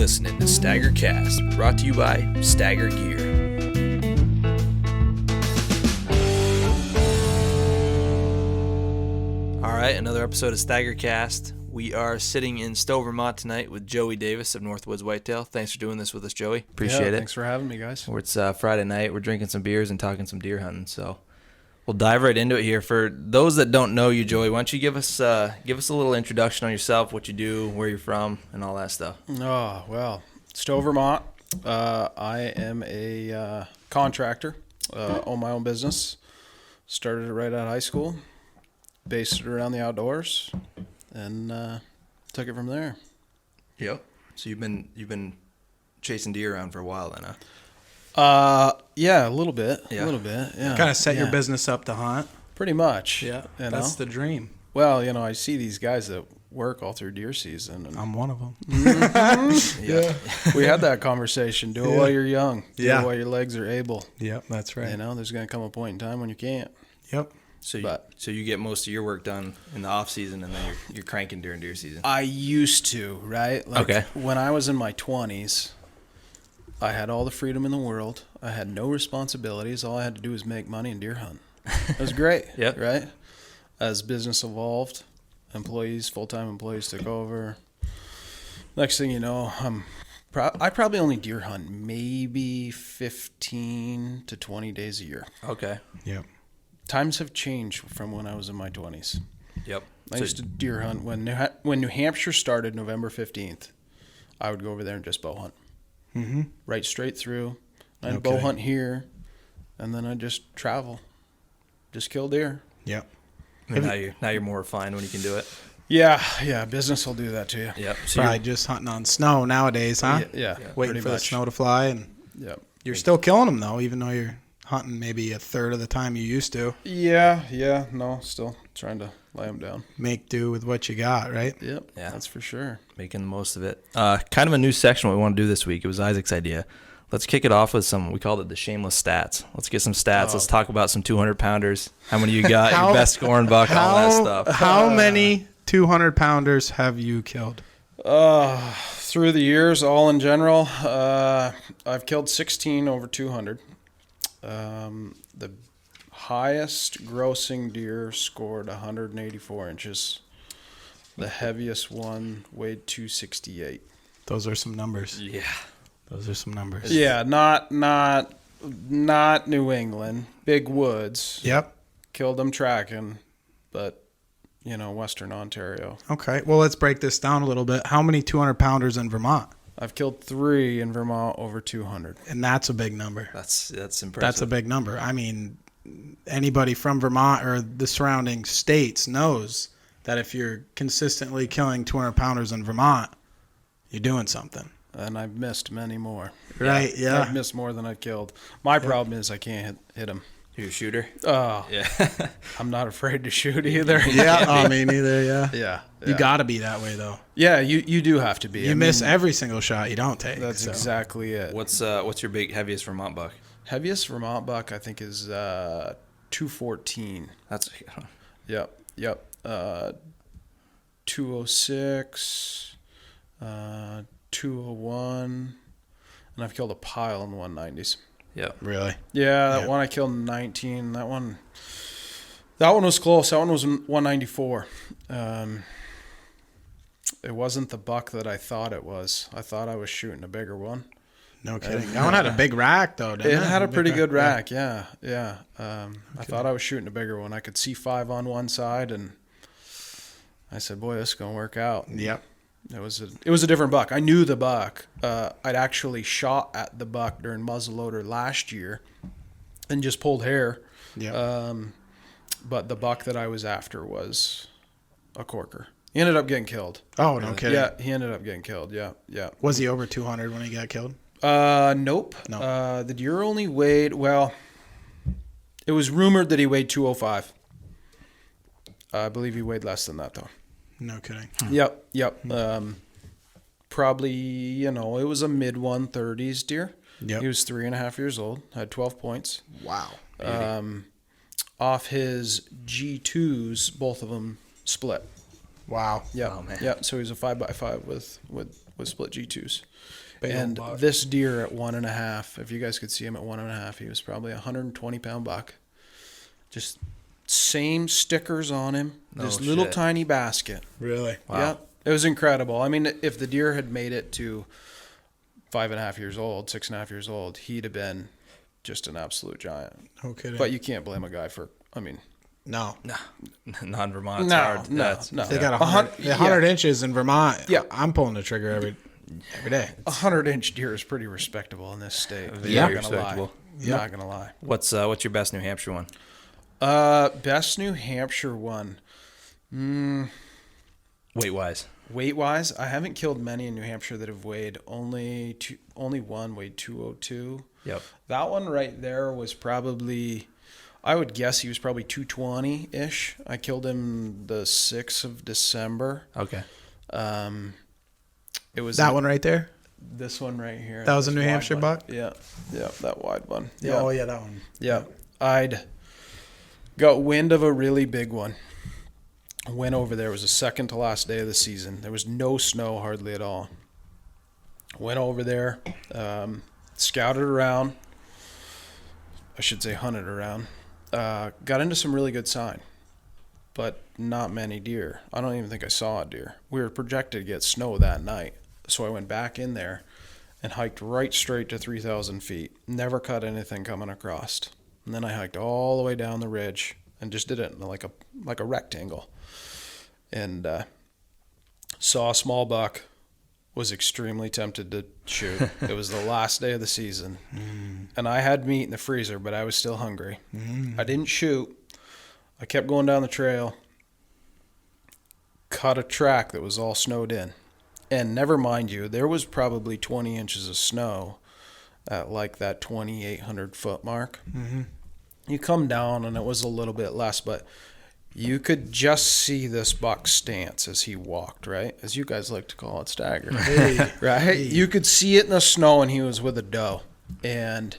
listening to STAGR Cast, brought to you by STAGR Gear. All right, another episode of STAGR Cast. We are sitting in Stowe, Vermont tonight with Joey Davis of Northwoods Whitetails. Thanks for doing this with us, Joey. Appreciate it. Thanks for having me, guys. It's Friday night. We're drinking some beers and talking some deer hunting, so we'll dive right into it here. For those that don't know you, Joey, why don't you give us a little introduction on yourself, what you do, where you're from, and all that stuff. Oh, well, Stowe, Vermont. I am a contractor, own my own business. Started it right out of high school, based it around the outdoors, and took it from there. Yep. So you've been chasing deer around for a while then, huh? Yeah, a little bit. Yeah. A little bit, yeah. Kind of set your business up to hunt. Pretty much. Yeah, you that's know? the dream. Well, I see these guys that work all through deer season. And I'm one of them. yeah. We had that conversation. Do it while you're young. Do it while your legs are able. Yep, that's right. There's going to come a point in time when you can't. Yep. So you get most of your work done in the off season, and then you're cranking during deer season. I used to, right? Okay. When I was in my 20s, I had all the freedom in the world. I had no responsibilities. All I had to do was make money and deer hunt. It was great. Yep. Right? As business evolved, full-time employees took over. Next thing you know, I probably only deer hunt maybe 15 to 20 days a year. Okay. Yep. Times have changed from when I was in my 20s. Yep. I used to deer hunt when New Hampshire started November 15th. I would go over there and just bow hunt. Mm-hmm. Right straight through. I'd bow hunt here, and then I'd just travel. Just kill deer. Yep. And now you're more refined when you can do it. Yeah. Business will do that to you. Yep. So Probably just hunting on snow nowadays, huh? Yeah. Waiting for the snow to fly, and you're still killing them though, even though you're hunting maybe a third of the time you used to. Yeah. No, still trying to lay them down. Make do with what you got, right? Yep. Yeah. That's for sure. Making the most of it. Kind of a new section what we want to do this week. It was Isaac's idea. Let's kick it off with we called it the shameless stats. Let's get some stats. Let's talk about some 200-pounders. How many you got, your best scoring buck, all that stuff. How many 200-pounders have you killed? Through the years, all in general, I've killed 16 over 200. The highest grossing deer scored 184 inches. The heaviest one weighed 268. Those are some numbers. Yeah. Those are some numbers. Yeah, not New England, big woods. Yep. Killed them tracking, but Western Ontario. Okay. Well, let's break this down a little bit. How many 200-pounders in Vermont? I've killed 3 in Vermont over 200. And that's a big number. That's impressive. That's a big number. I mean, anybody from Vermont or the surrounding states knows that if you're consistently killing 200-pounders in Vermont, you're doing something. And I've missed many more. Right, yeah. I've missed more than I've killed. My problem is I can't hit them. You're a shooter? Oh, yeah. I'm not afraid to shoot either. Yeah, me neither, yeah. Yeah. You got to be that way, though. Yeah, you do have to be. You miss every single shot you don't take. That's exactly it. What's your heaviest Vermont buck? Heaviest Vermont buck, I think, is 214. That's Yep. 206, 201, and I've killed a pile in the 190s. Yep. Really? Yeah, that one I killed in 19. That one was close. That one was 194. It wasn't the buck that I thought it was. I thought I was shooting a bigger one. No kidding. That one had a big rack, though, didn't it? It had a pretty good rack, yeah. I thought I was shooting a bigger one. I could see 5 on one side, and I said, boy, this is going to work out. Yep. It was a different buck. I knew the buck. I'd actually shot at the buck during muzzleloader last year and just pulled hair. Yeah. But the buck that I was after was a corker. He ended up getting killed. Oh, no kidding. Yeah, he ended up getting killed. Yeah. Was he over 200 when he got killed? Nope. No. The deer only weighed, it was rumored that he weighed 205. I believe he weighed less than that, though. No kidding. Yep. Probably, it was a mid-130s deer. Yep. He was 3.5 years old, had 12 points. Wow. Off his G2s, both of them split. Wow. Yeah. Oh, man. Yeah. So he's a 5x5 with split G2s. Big old And buck. this deer at 1.5, if you guys could see him at 1.5, he was probably a 120-pound buck. Just same stickers on him. No this little shit. tiny basket. Really? Wow. Yeah. It was incredible. I mean, if the deer had made it to 5.5 years old, 6.5 years old, he'd have been just an absolute giant. No kidding. But you can't blame a guy for, I mean, no. No, not in Vermont. It's No, hard. no, That's- no. They got 100 100 inches in Vermont. Yeah. I'm pulling the trigger every day. 100-inch deer is pretty respectable in this state. Very Not gonna respectable. lie. Not gonna lie. What's your best New Hampshire one? Best New Hampshire one. Weight wise. Weight wise, I haven't killed many in New Hampshire that have weighed only one weighed 202. Yep. That one right there was probably, I would guess he was probably 220-ish. I killed him the 6th of December. Okay. It was That one right there? this one right here. That was a this New wide Hampshire one. buck? Yeah. Yeah, that wide one. Yeah. Oh, yeah, that one. Yeah. I'd got wind of a really big one. Went over there. It was the second to last day of the season. There was no snow hardly at all. Went over there, scouted around. I should say hunted around. Got into some really good sign, but not many deer. I don't even think I saw a deer. We were projected to get snow that night. So I went back in there and hiked right straight to 3,000 feet. Never cut anything coming across. And then I hiked all the way down the ridge and just did it in like a rectangle. And saw a small buck. Was extremely tempted to shoot. It was the last day of the season. And I had meat in the freezer, but I was still hungry. I didn't shoot. I kept going down the trail. Cut a track that was all snowed in. And never mind you, there was probably 20 inches of snow at like that 2,800 foot mark. You come down and it was a little bit less, but you could just see this buck's stance as he walked, right? As you guys like to call it, STAGR. Right? You could see it in the snow, and he was with a doe. And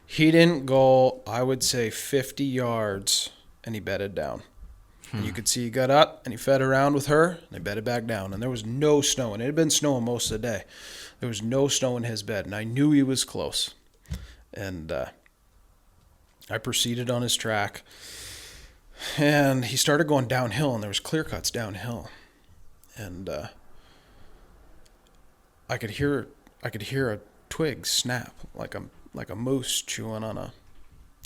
he didn't go, I would say, 50 yards, and he bedded down. And you could see he got up, and he fed around with her, and they bedded back down. And there was no snow, and it had been snowing most of the day. There was no snow in his bed, and I knew he was close. And I proceeded on his track. And he started going downhill, and there was clear cuts downhill, and I could hear a twig snap like a moose chewing on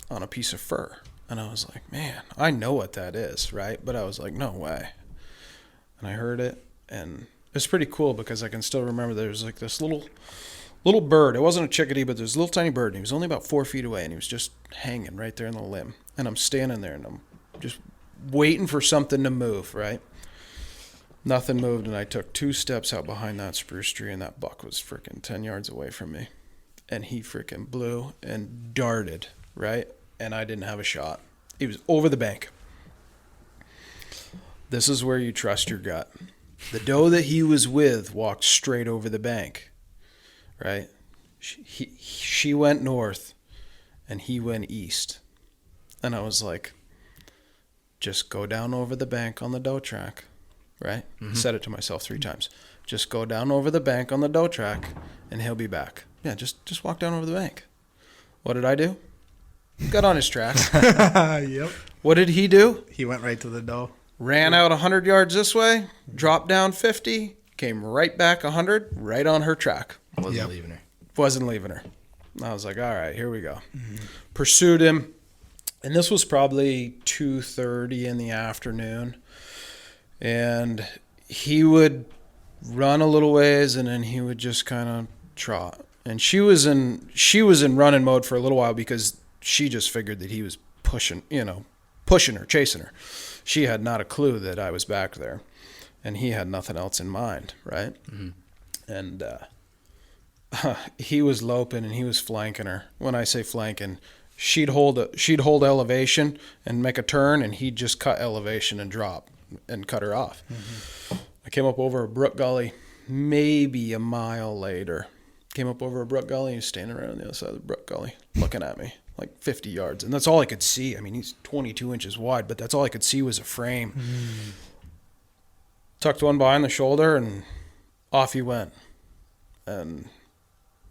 a piece of fur, and I was like, man, I know what that is, right? But I was like, no way. And I heard it, and it's pretty cool because I can still remember there was like this little bird. It wasn't a chickadee, but there's a little tiny bird, and he was only about 4 feet away, and he was just hanging right there in the limb, and I'm standing there, and I'm just waiting for something to move, right? Nothing moved, and I took 2 steps out behind that spruce tree, and that buck was freaking 10 yards away from me. And he freaking blew and darted, right? And I didn't have a shot. He was over the bank. This is where you trust your gut. The doe that he was with walked straight over the bank, right? She went north, and he went east. And I was like, just go down over the bank on the doe track, right? Said it to myself 3 times. Just go down over the bank on the doe track, and he'll be back. Yeah, just walk down over the bank. What did I do? Got on his track. Yep. What did he do? He went right to the doe. Ran out 100 yards this way, dropped down 50, came right back 100, right on her track. Wasn't leaving her. Wasn't leaving her. I was like, all right, here we go. Pursued him. And this was probably 2:30 in the afternoon. And he would run a little ways, and then he would just kind of trot. And she was in running mode for a little while because she just figured that he was pushing her, chasing her. She had not a clue that I was back there, and he had nothing else in mind, right? And he was loping, and he was flanking her. When I say flanking, she'd hold elevation and make a turn, and he'd just cut elevation and drop and cut her off. I came up over a brook gully maybe a mile later. Came up over a brook gully, he was standing right on the other side of the brook gully looking at me like 50 yards. And that's all I could see. I mean, he's 22 inches wide, but that's all I could see was a frame. tucked one behind the shoulder, and off he went. And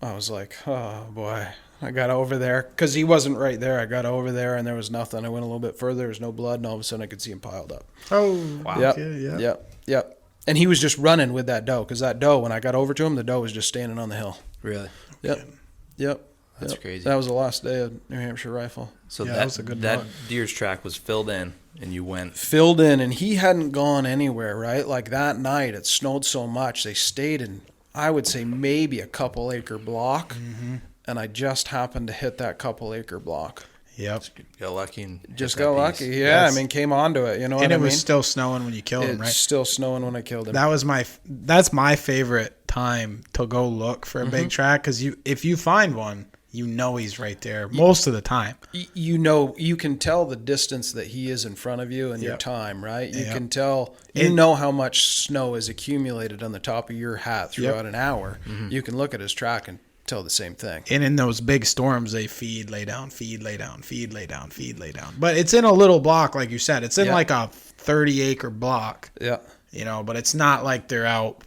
I was like, oh boy. I got over there because he wasn't right there. I got over there and there was nothing. I went a little bit further. There was no blood, and all of a sudden I could see him piled up. Oh, wow. Yep. Okay, Yep. And he was just running with that doe, because that doe, when I got over to him, the doe was just standing on the hill. Really? Yep. That's crazy. That was the last day of New Hampshire rifle. So that was a good that buck. deer's track was filled in, and you went. Filled in, and he hadn't gone anywhere, right? Like that night, it snowed so much. They stayed in, I would say, maybe a couple acre block. Mm-hmm. And I just happened to hit that couple acre block. Yep. Got lucky and just got lucky. Yeah, Yes. I mean, came onto it. You know what I mean? And it was still snowing when you killed him, right? It's still snowing when I killed him. That's my favorite time to go look for a big track, because if you find one, you know he's right there most of the time. You know, you can tell the distance that he is in front of you and your Yep. time, right? You Yep. can tell, you know how much snow is accumulated on the top of your hat throughout an hour. Mm-hmm. You can look at his track and tell the same thing. And in those big storms, they feed, lay down, feed, lay down, feed, lay down, feed, lay down. But it's in a little block, like you said. It's in like a 30-acre block. Yeah. You know, but it's not like they're out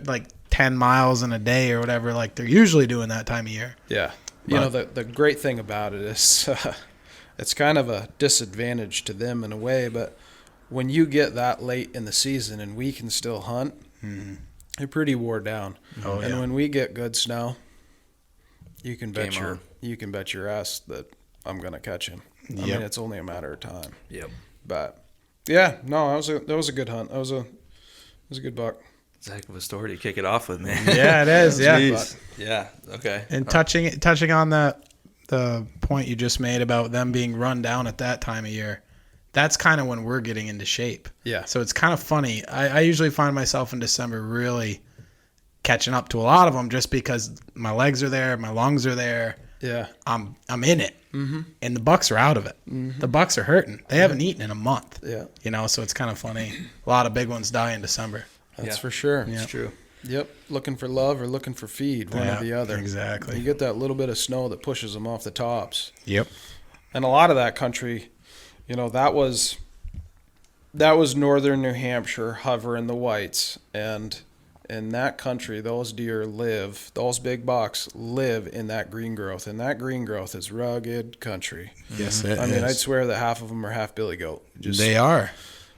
like 10 miles in a day or whatever, like they're usually doing that time of year. Yeah. You know, the great thing about it is it's kind of a disadvantage to them in a way, but when you get that late in the season and we can still hunt, they're pretty wore down. Oh, and yeah. when we get good snow, you can bet Game you can bet your ass that I'm going to catch him. I Yep. mean, it's only a matter of time. Yep. But yeah, no, that was a good hunt. That was a good buck. It's a heck of a story to kick it off with, man. Yeah, it is. Yeah. Jeez. Yeah. Okay. And touching on the point you just made about them being run down at that time of year, that's kind of when we're getting into shape. Yeah. So it's kind of funny. I usually find myself in December really catching up to a lot of them, just because my legs are there, my lungs are there. Yeah. I'm in it. Mm-hmm. And the bucks are out of it. Mm-hmm. The bucks are hurting. They haven't eaten in a month. Yeah. You know, so it's kind of funny. A lot of big ones die in December. That's for sure. Yeah. It's true. Yep. Looking for love or looking for feed, one or the other. Exactly. You get that little bit of snow that pushes them off the tops. Yep. And a lot of that country, you know, that was northern New Hampshire, hovering the whites. And in that country, those deer those big bucks live in that green growth. And that green growth is rugged country. Yes, it I mean, is. I'd swear that half of them are half billy goat. They are.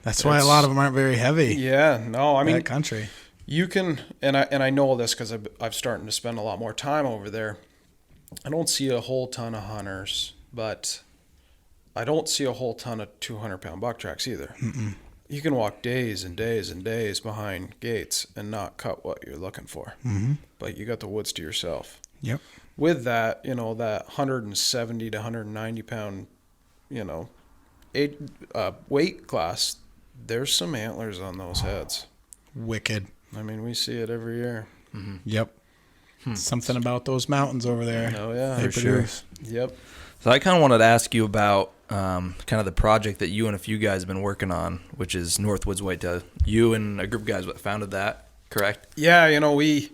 That's why a lot of them aren't very heavy. Yeah, no, I mean, that country. you can, and I know this because I've starting to spend a lot more time over there. I don't see a whole ton of hunters, but I don't see a whole ton of 200-pound buck tracks either. Mm-mm. You can walk days and days and days behind gates and not cut what you're looking for. Mm-hmm. But you got the woods to yourself. Yep. With that, you know, that 170 to 190 pound, you know, weight class, there's some antlers on those heads. Wicked. I mean, we see it every year. Mm-hmm. Yep. Something about those mountains over there. Oh, yeah. They For sure. produce. Yep. So I kind of wanted to ask you about kind of the project that you and a few guys have been working on, which is Northwoods Whitetails. You and a group of guys founded that, correct? Yeah, you know, we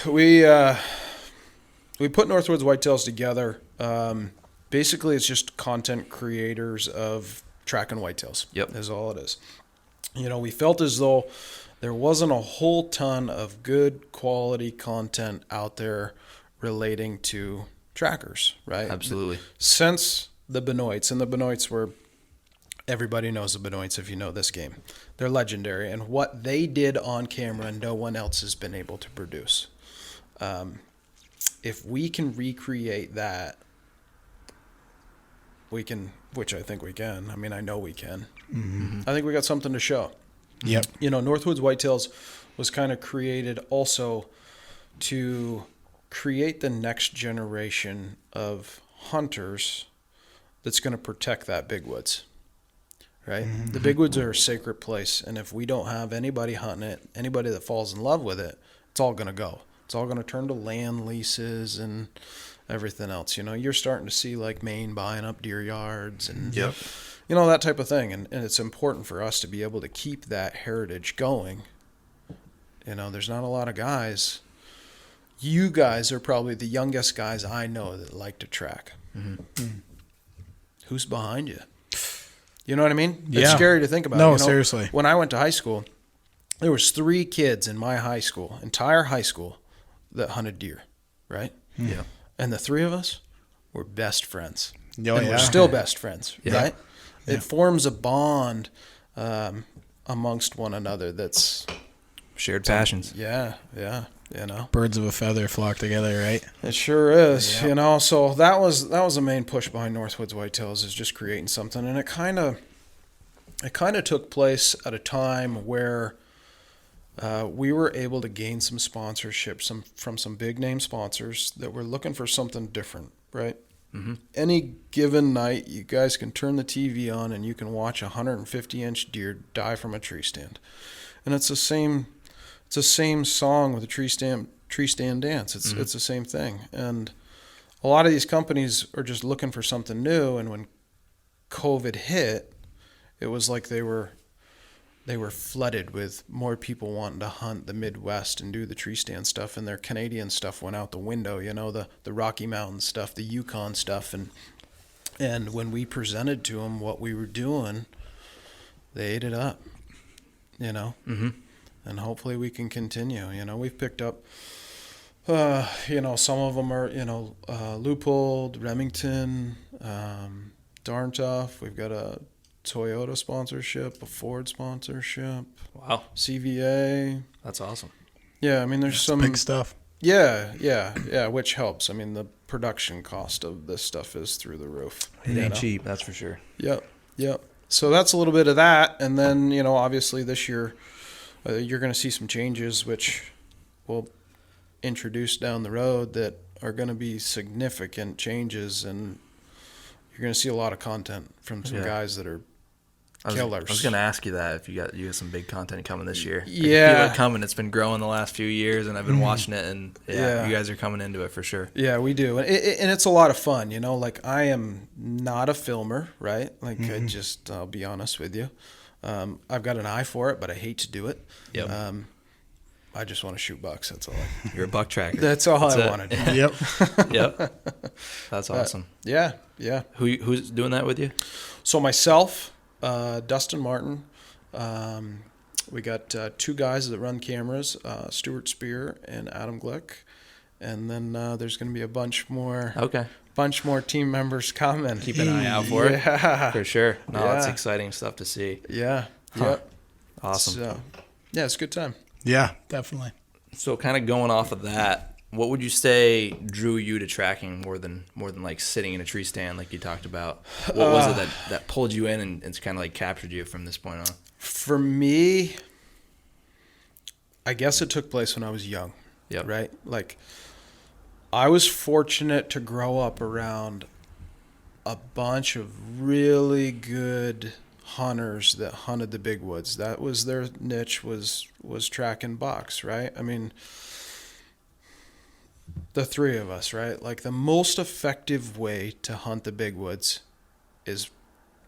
put Northwoods Whitetails together. Basically, it's just content creators of tracking whitetails. Yep. Is all it is. You know, we felt as though there wasn't a whole ton of good quality content out there relating to trackers, right? Absolutely. Since the Benoits, and the Benoits were, everybody knows the Benoits if you know this game. They're legendary, and what they did on camera, no one else has been able to produce. If we can recreate that, we can, which I think we can. I mean, I know we can. Mm-hmm. I think we got something to show. Yep. You know, Northwoods Whitetails was kind of created also to create the next generation of hunters that's going to protect that big woods, right? Mm-hmm. The big woods are a sacred place, and if we don't have anybody hunting it, anybody that falls in love with it, it's all going to go. It's all going to turn to land leases and everything else. You know, you're starting to see like Maine buying up deer yards and Yep. you know, that type of thing. And it's important for us to be able to keep that heritage going. You know, there's not a lot of guys. You guys are probably the youngest guys I know that like to track. Mm-hmm. Who's behind you? You know what I mean? Yeah. It's scary to think about. No, you know, seriously. When I went to high school, there was 3 kids in my entire high school, that hunted deer, right? Yeah. And the 3 of us were best friends. Oh, and yeah. we're still best friends, Yeah. right? Yeah. It forms a bond amongst one another that's... Shared passions. Yeah, you know. Birds of a feather flock together, right? It sure is, Yeah. you know. So that was the main push behind Northwoods Whitetails, is just creating something, and it kind of took place at a time where we were able to gain some sponsorship from some big name sponsors that were looking for something different, right? Mm-hmm. Any given night, you guys can turn the TV on and you can watch a 150-inch deer die from a tree stand, and it's the same song with the tree stand dance. It's the same thing, and a lot of these companies are just looking for something new. And when COVID hit, it was like they were flooded with more people wanting to hunt the Midwest and do the tree stand stuff, and their Canadian stuff went out the window. You know, the Rocky Mountain stuff, the Yukon stuff, and when we presented to them what we were doing, they ate it up. You know. Mm-hmm. And hopefully we can continue. You know, we've picked up, you know, some of them are, you know, Leupold, Remington, Darn Tough. We've got a Toyota sponsorship, a Ford sponsorship. Wow. CVA. That's awesome. Yeah, I mean, there's some Big stuff. Yeah, which helps. I mean, the production cost of this stuff is through the roof. It ain't cheap, that's for sure. Yep. So that's a little bit of that. And then, you know, obviously this year, you're going to see some changes which will introduce down the road that are going to be significant changes, and you're going to see a lot of content from some guys that are killers. I was going to ask you that, if you got some big content coming this year. Yeah. I feel it coming. It's been growing the last few years, and I've been watching it, and you guys are coming into it for sure. Yeah, we do. And it's a lot of fun, you know, like I am not a filmer, right? Like I'll be honest with you. I've got an eye for it, but I hate to do it. Yep. I just want to shoot bucks. That's all. You're a buck tracker. That's all I want to do. Yep. Yep. That's awesome. Yeah. Who's doing that with you? So myself, Dustin Martin, we got 2 guys that run cameras, Stuart Spear and Adam Glick, and then there's going to be a bunch more team members coming. Keep an eye out for it. Yeah. For sure. No, that's Yeah. exciting stuff to see. Yeah. Huh. Yep. Awesome. So, yeah, it's a good time. Yeah, definitely. So kind of going off of that, what would you say drew you to tracking more than like sitting in a tree stand like you talked about? What was it that pulled you in and it's kind of like captured you from this point on? For me, I guess it took place when I was young. Yep. Right? Like, I was fortunate to grow up around a bunch of really good hunters that hunted the big woods. That was their niche, was tracking bucks, right? I mean, the 3 of us, right? Like, the most effective way to hunt the big woods is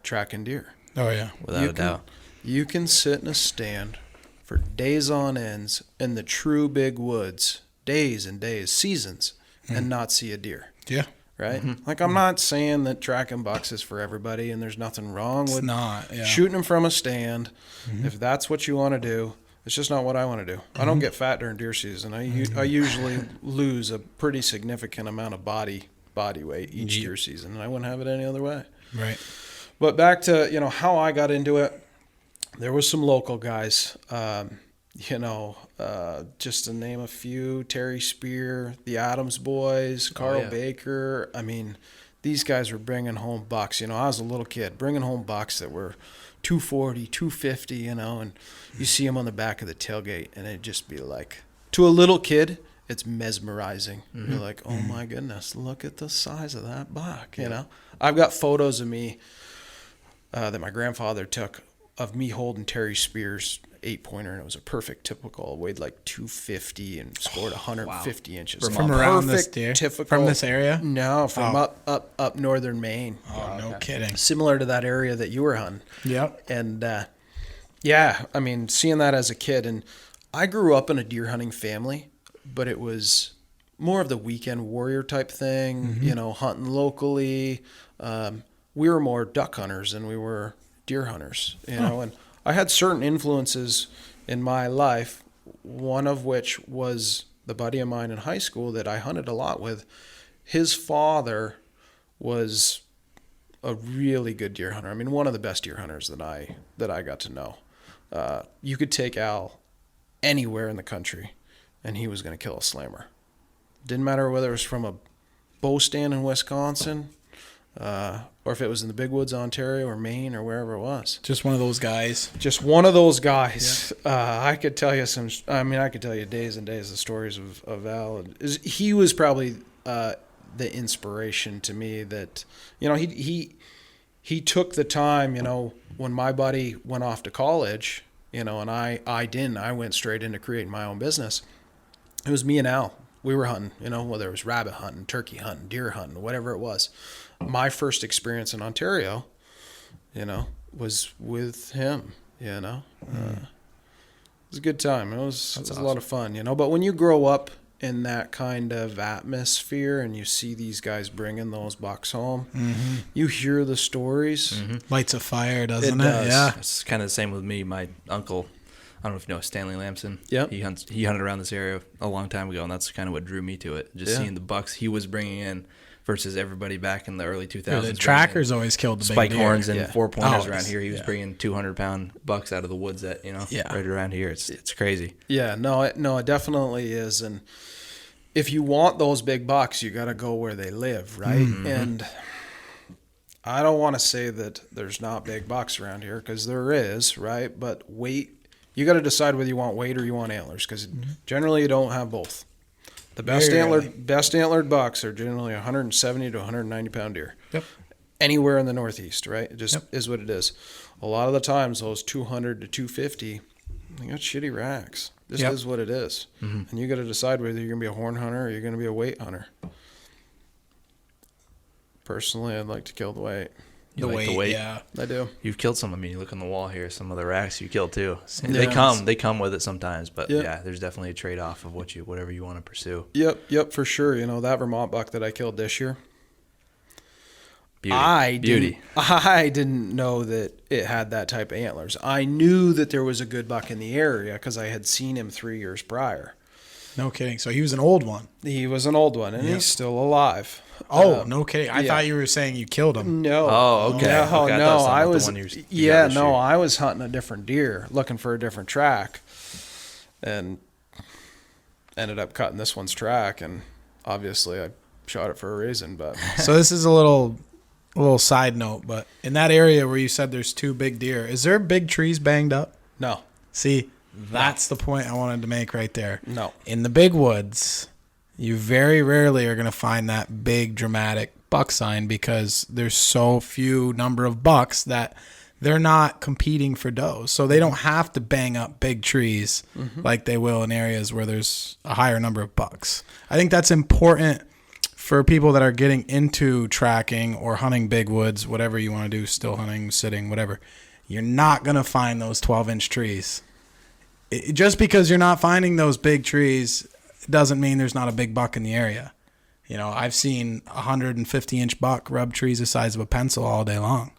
tracking deer. Oh, yeah. Without a doubt. You can sit in a stand for days on ends in the true big woods, days and days, seasons, and not see a deer. Yeah. Right? Like, I'm not saying that tracking bucks is for everybody, and there's nothing wrong with shooting them from a stand. If that's what you want to do, it's just not what I want to do. I don't get fat during deer season. I usually lose a pretty significant amount of body weight each deer season, and I wouldn't have it any other way. Right. But back to, you know, how I got into it, there was some local guys, just to name a few: Terry Spear, the Adams boys, Carl Baker. I mean, these guys were bringing home bucks. You know, I was a little kid bringing home bucks that were 240, 250, you know, and you see them on the back of the tailgate, and it'd just be like, to a little kid, it's mesmerizing. You're like, oh my goodness, look at the size of that buck, you know? I've got photos of me that my grandfather took of me holding Terry Spear's 8-pointer, and it was a perfect typical. It weighed like 250 and scored 150 inches. From around perfect, this deer? typical, From this area? No, from up northern Maine. Oh, no kidding. Similar to that area that you were hunting. Yep. And I mean, seeing that as a kid, and I grew up in a deer hunting family, but it was more of the weekend warrior type thing, you know, hunting locally. We were more duck hunters than we were deer hunters, you know, and I had certain influences in my life, one of which was the buddy of mine in high school that I hunted a lot with. His father was a really good deer hunter. I mean, one of the best deer hunters that I got to know. You could take Al anywhere in the country, and he was going to kill a slammer. Didn't matter whether it was from a bow stand in Wisconsin, or if it was in the big woods, Ontario, or Maine, or wherever it was. Just one of those guys. Just one of those guys. Yeah. I could tell you I could tell you days and days of stories of Al. He was probably the inspiration to me that, you know, he took the time, you know, when my buddy went off to college, you know, and I didn't. I went straight into creating my own business. It was me and Al. We were hunting, you know, whether it was rabbit hunting, turkey hunting, deer hunting, whatever it was. My first experience in Ontario, you know, was with him, you know. It was a good time. It was awesome. A lot of fun, you know. But when you grow up in that kind of atmosphere and you see these guys bringing those bucks home, you hear the stories. Lights a fire, doesn't it? Yeah. It's kind of the same with me. My uncle, I don't know if you know Stanley Lamson. Yeah. He hunted around this area a long time ago, and that's kind of what drew me to it. Just seeing the bucks he was bringing in versus everybody back in the early 2000s. The trackers always killed the spike big horns deer. and 4-pointers around here. He was bringing 200-pound bucks out of the woods that, you know, right around here. It's crazy. Yeah, no, it definitely is. And if you want those big bucks, you got to go where they live, right? And I don't want to say that there's not big bucks around here, because there is, right? But weight, you got to decide whether you want weight or you want antlers, because generally you don't have both. The best antlered bucks are generally 170 to 190 pound deer. Yep. Anywhere in the Northeast, right? It just is what it is. A lot of the times, those 200 to 250, they got shitty racks. This is what it is. And you got to decide whether you're going to be a horn hunter or you're going to be a weight hunter. Personally, I'd like to kill the weight. The weight, yeah, I do. You've killed some. I mean, you look on the wall here. Some of the racks you killed too. Yeah. They come with it sometimes, but yeah, there's definitely a trade off of whatever you want to pursue. Yep, for sure. You know, that Vermont buck that I killed this year. Beauty. I didn't know that it had that type of antlers. I knew that there was a good buck in the area because I had seen him 3 years prior. No kidding. So he was an old one. He was an old one, and he's still alive. Oh, no kidding. I thought you were saying you killed him. No. Oh, okay. No, I was. I was hunting a different deer, looking for a different track, and ended up cutting this one's track. And obviously, I shot it for a reason. But so this is a little side note, but in that area where you said there's 2 big deer, is there big trees banged up? No. See, that's the point I wanted to make right there. No. In the big woods, you very rarely are going to find that big dramatic buck sign because there's so few number of bucks that they're not competing for does. So they don't have to bang up big trees like they will in areas where there's a higher number of bucks. I think that's important for people that are getting into tracking or hunting big woods, whatever you want to do, still hunting, sitting, whatever. You're not going to find those 12-inch trees. Just because you're not finding those big trees doesn't mean there's not a big buck in the area. You know, I've seen 150-inch buck rub trees the size of a pencil all day long.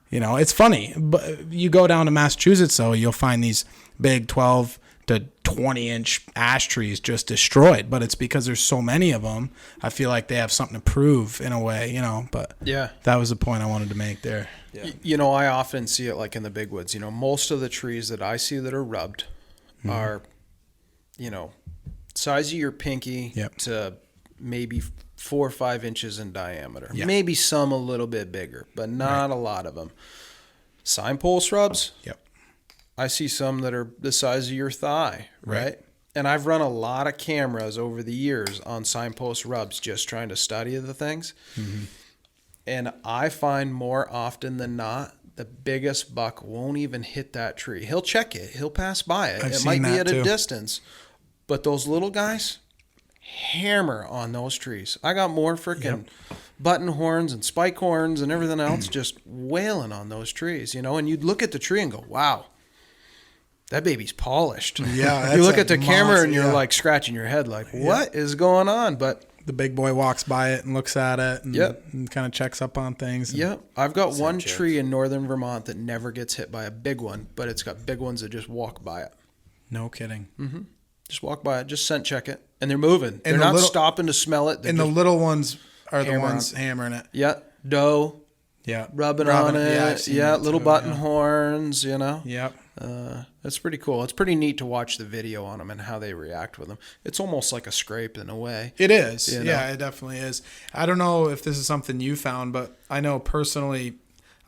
You know, it's funny. But you go down to Massachusetts, though, you'll find these big 12 to 20-inch ash trees just destroyed. But it's because there's so many of them. I feel like they have something to prove in a way, you know. But that was the point I wanted to make there. Yeah. You know, I often see it like in the big woods. You know, most of the trees that I see that are rubbed are, you know, size of your pinky to maybe 4 or 5 inches in diameter. Maybe some a little bit bigger, but not a lot of them. Signpost rubs. I see some that are the size of your thigh, right? And I've run a lot of cameras over the years on signpost rubs just trying to study the things. And I find more often than not, the biggest buck won't even hit that tree. He'll check it. He'll pass by it. It might be at a distance. But those little guys hammer on those trees. I got more freaking button horns and spike horns and everything else just wailing on those trees, you know. And you'd look at the tree and go, wow, that baby's polished. Yeah, you look at the camera and you're like scratching your head like, what is going on? But The big boy walks by it and looks at it and, Yep. and kind of checks up on things. Yep. I've got one checks. tree in northern Vermont that never gets hit by a big one, but it's got big ones that just walk by it. No kidding. Just walk by it, just scent check it, and they're moving. They're the not little- stopping to smell it. They're And the just, little ones are the hammer ones hammering it. yeah, doe, Yeah. rubbing on it. Yeah, I've seen Yeah, that little too, button yeah. horns, you know. Yep. That's pretty cool. It's pretty neat to watch the video on them and how they react with them. It's almost like a scrape in a way. It is. You know? Yeah, it definitely is. I don't know if this is something you found, but I know personally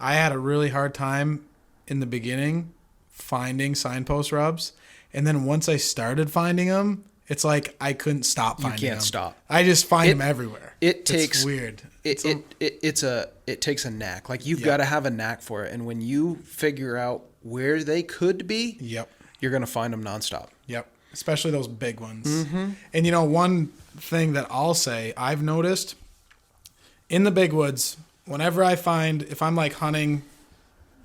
I had a really hard time in the beginning finding signpost rubs. And then once I started finding them, it's like I couldn't stop finding them. You can't stop. I just find them everywhere. It takes It's weird. It takes a knack. Like you've got to have a knack for it. And when you figure out where they could be, Yep. you're going to find them nonstop. Yep. Especially those big ones. Mm-hmm. And you know, one thing that I'll say I've noticed in the big woods, whenever I find, if I'm like hunting,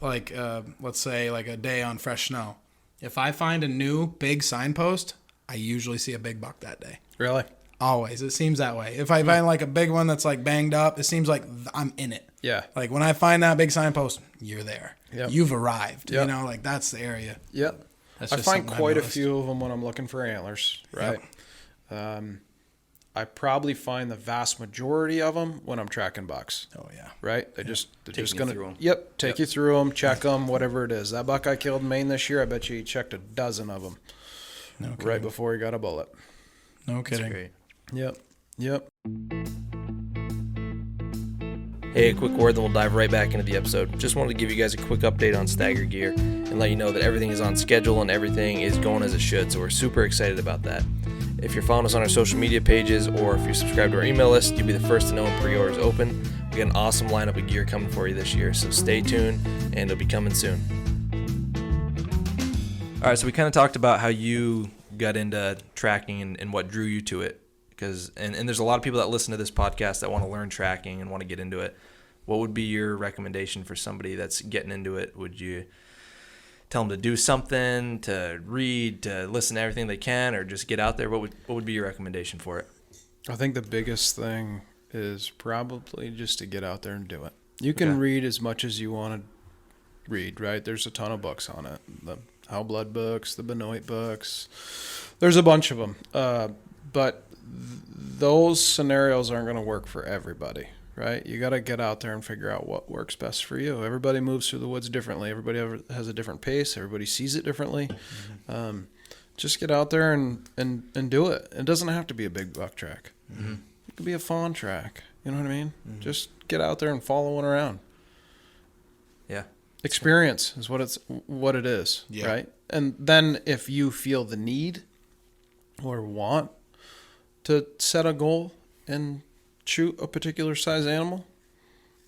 like let's say like a day on fresh snow, if I find a new big signpost, I usually see a big buck that day. Really? Always. It seems that way. If I find like a big one that's like banged up, it seems like I'm in it. Yeah. Like when I find that big signpost, you're there. Yep. You've arrived. Yep. You know, like that's the area. Yep. That's I just find something I've quite a noticed. few of them when I'm looking for antlers, right? I probably find the vast majority of them when I'm tracking bucks, Oh yeah. right? They're just you gonna through 'em. Yep, take you through them, check them, whatever it is. That buck I killed in Maine this year, I bet you he checked a dozen of them No kidding. right before he got a bullet. No kidding. Great. Yep. Yep. Hey, a quick word, then we'll dive right back into the episode. Just wanted to give you guys a quick update on STAGR gear and let you know that everything is on schedule and everything is going as it should, so we're super excited about that. If you're following us on our social media pages or if you're subscribed to our email list, you'll be the first to know when pre-orders open. We got an awesome lineup of gear coming for you this year, so stay tuned and it'll be coming soon. All right, so we kind of talked about how you got into tracking and what drew you to it. And there's a lot of people that listen to this podcast that want to learn tracking and want to get into it. What would be your recommendation for somebody that's getting into it? Would you tell them to do something, to read, to listen to everything they can, or just get out there? What would be your recommendation for it? I think the biggest thing is probably just to get out there and do it. You can read as much as you want to read, right? There's a ton of books on it. The How Blood books, the Benoit books. There's a bunch of them. But those scenarios aren't going to work for everybody, right? You got to get out there and figure out what works best for you. Everybody moves through the woods differently. Everybody has a different pace. Everybody sees it differently. Just get out there and do it. It doesn't have to be a big buck track. Mm-hmm. It could be a fawn track. You know what I mean? Mm-hmm. Just get out there and follow one around. Yeah. Experience is what it is, right? And then if you feel the need or want to set a goal and shoot a particular size animal,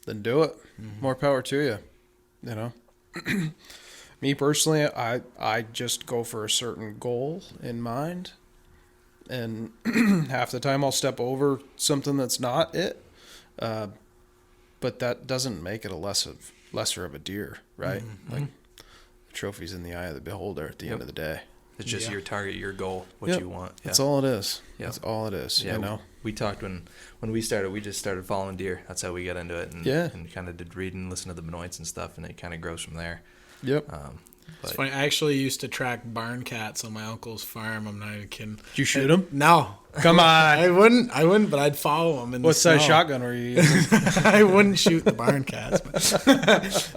then do it. Mm-hmm. More power to you. You know, me personally, I just go for a certain goal in mind, and half the time I'll step over something that's not it. But that doesn't make it lesser of a deer, right? Mm-hmm. Like the trophy's in the eye of the beholder at the end of the day. It's just your target, your goal, what you want. Yeah. That's all it is. Yeah. That's all it is. Yeah, you know. We talked when we started. We just started following deer. That's how we got into it, and kind of did read and listen to the Benoits and stuff, and it kind of grows from there. Yep. It's funny. I actually used to track barn cats on my uncle's farm. I'm not even kidding. Did you shoot them? No. Come on. I wouldn't, but I'd follow them. What size shotgun were you using? I wouldn't shoot the barn cats,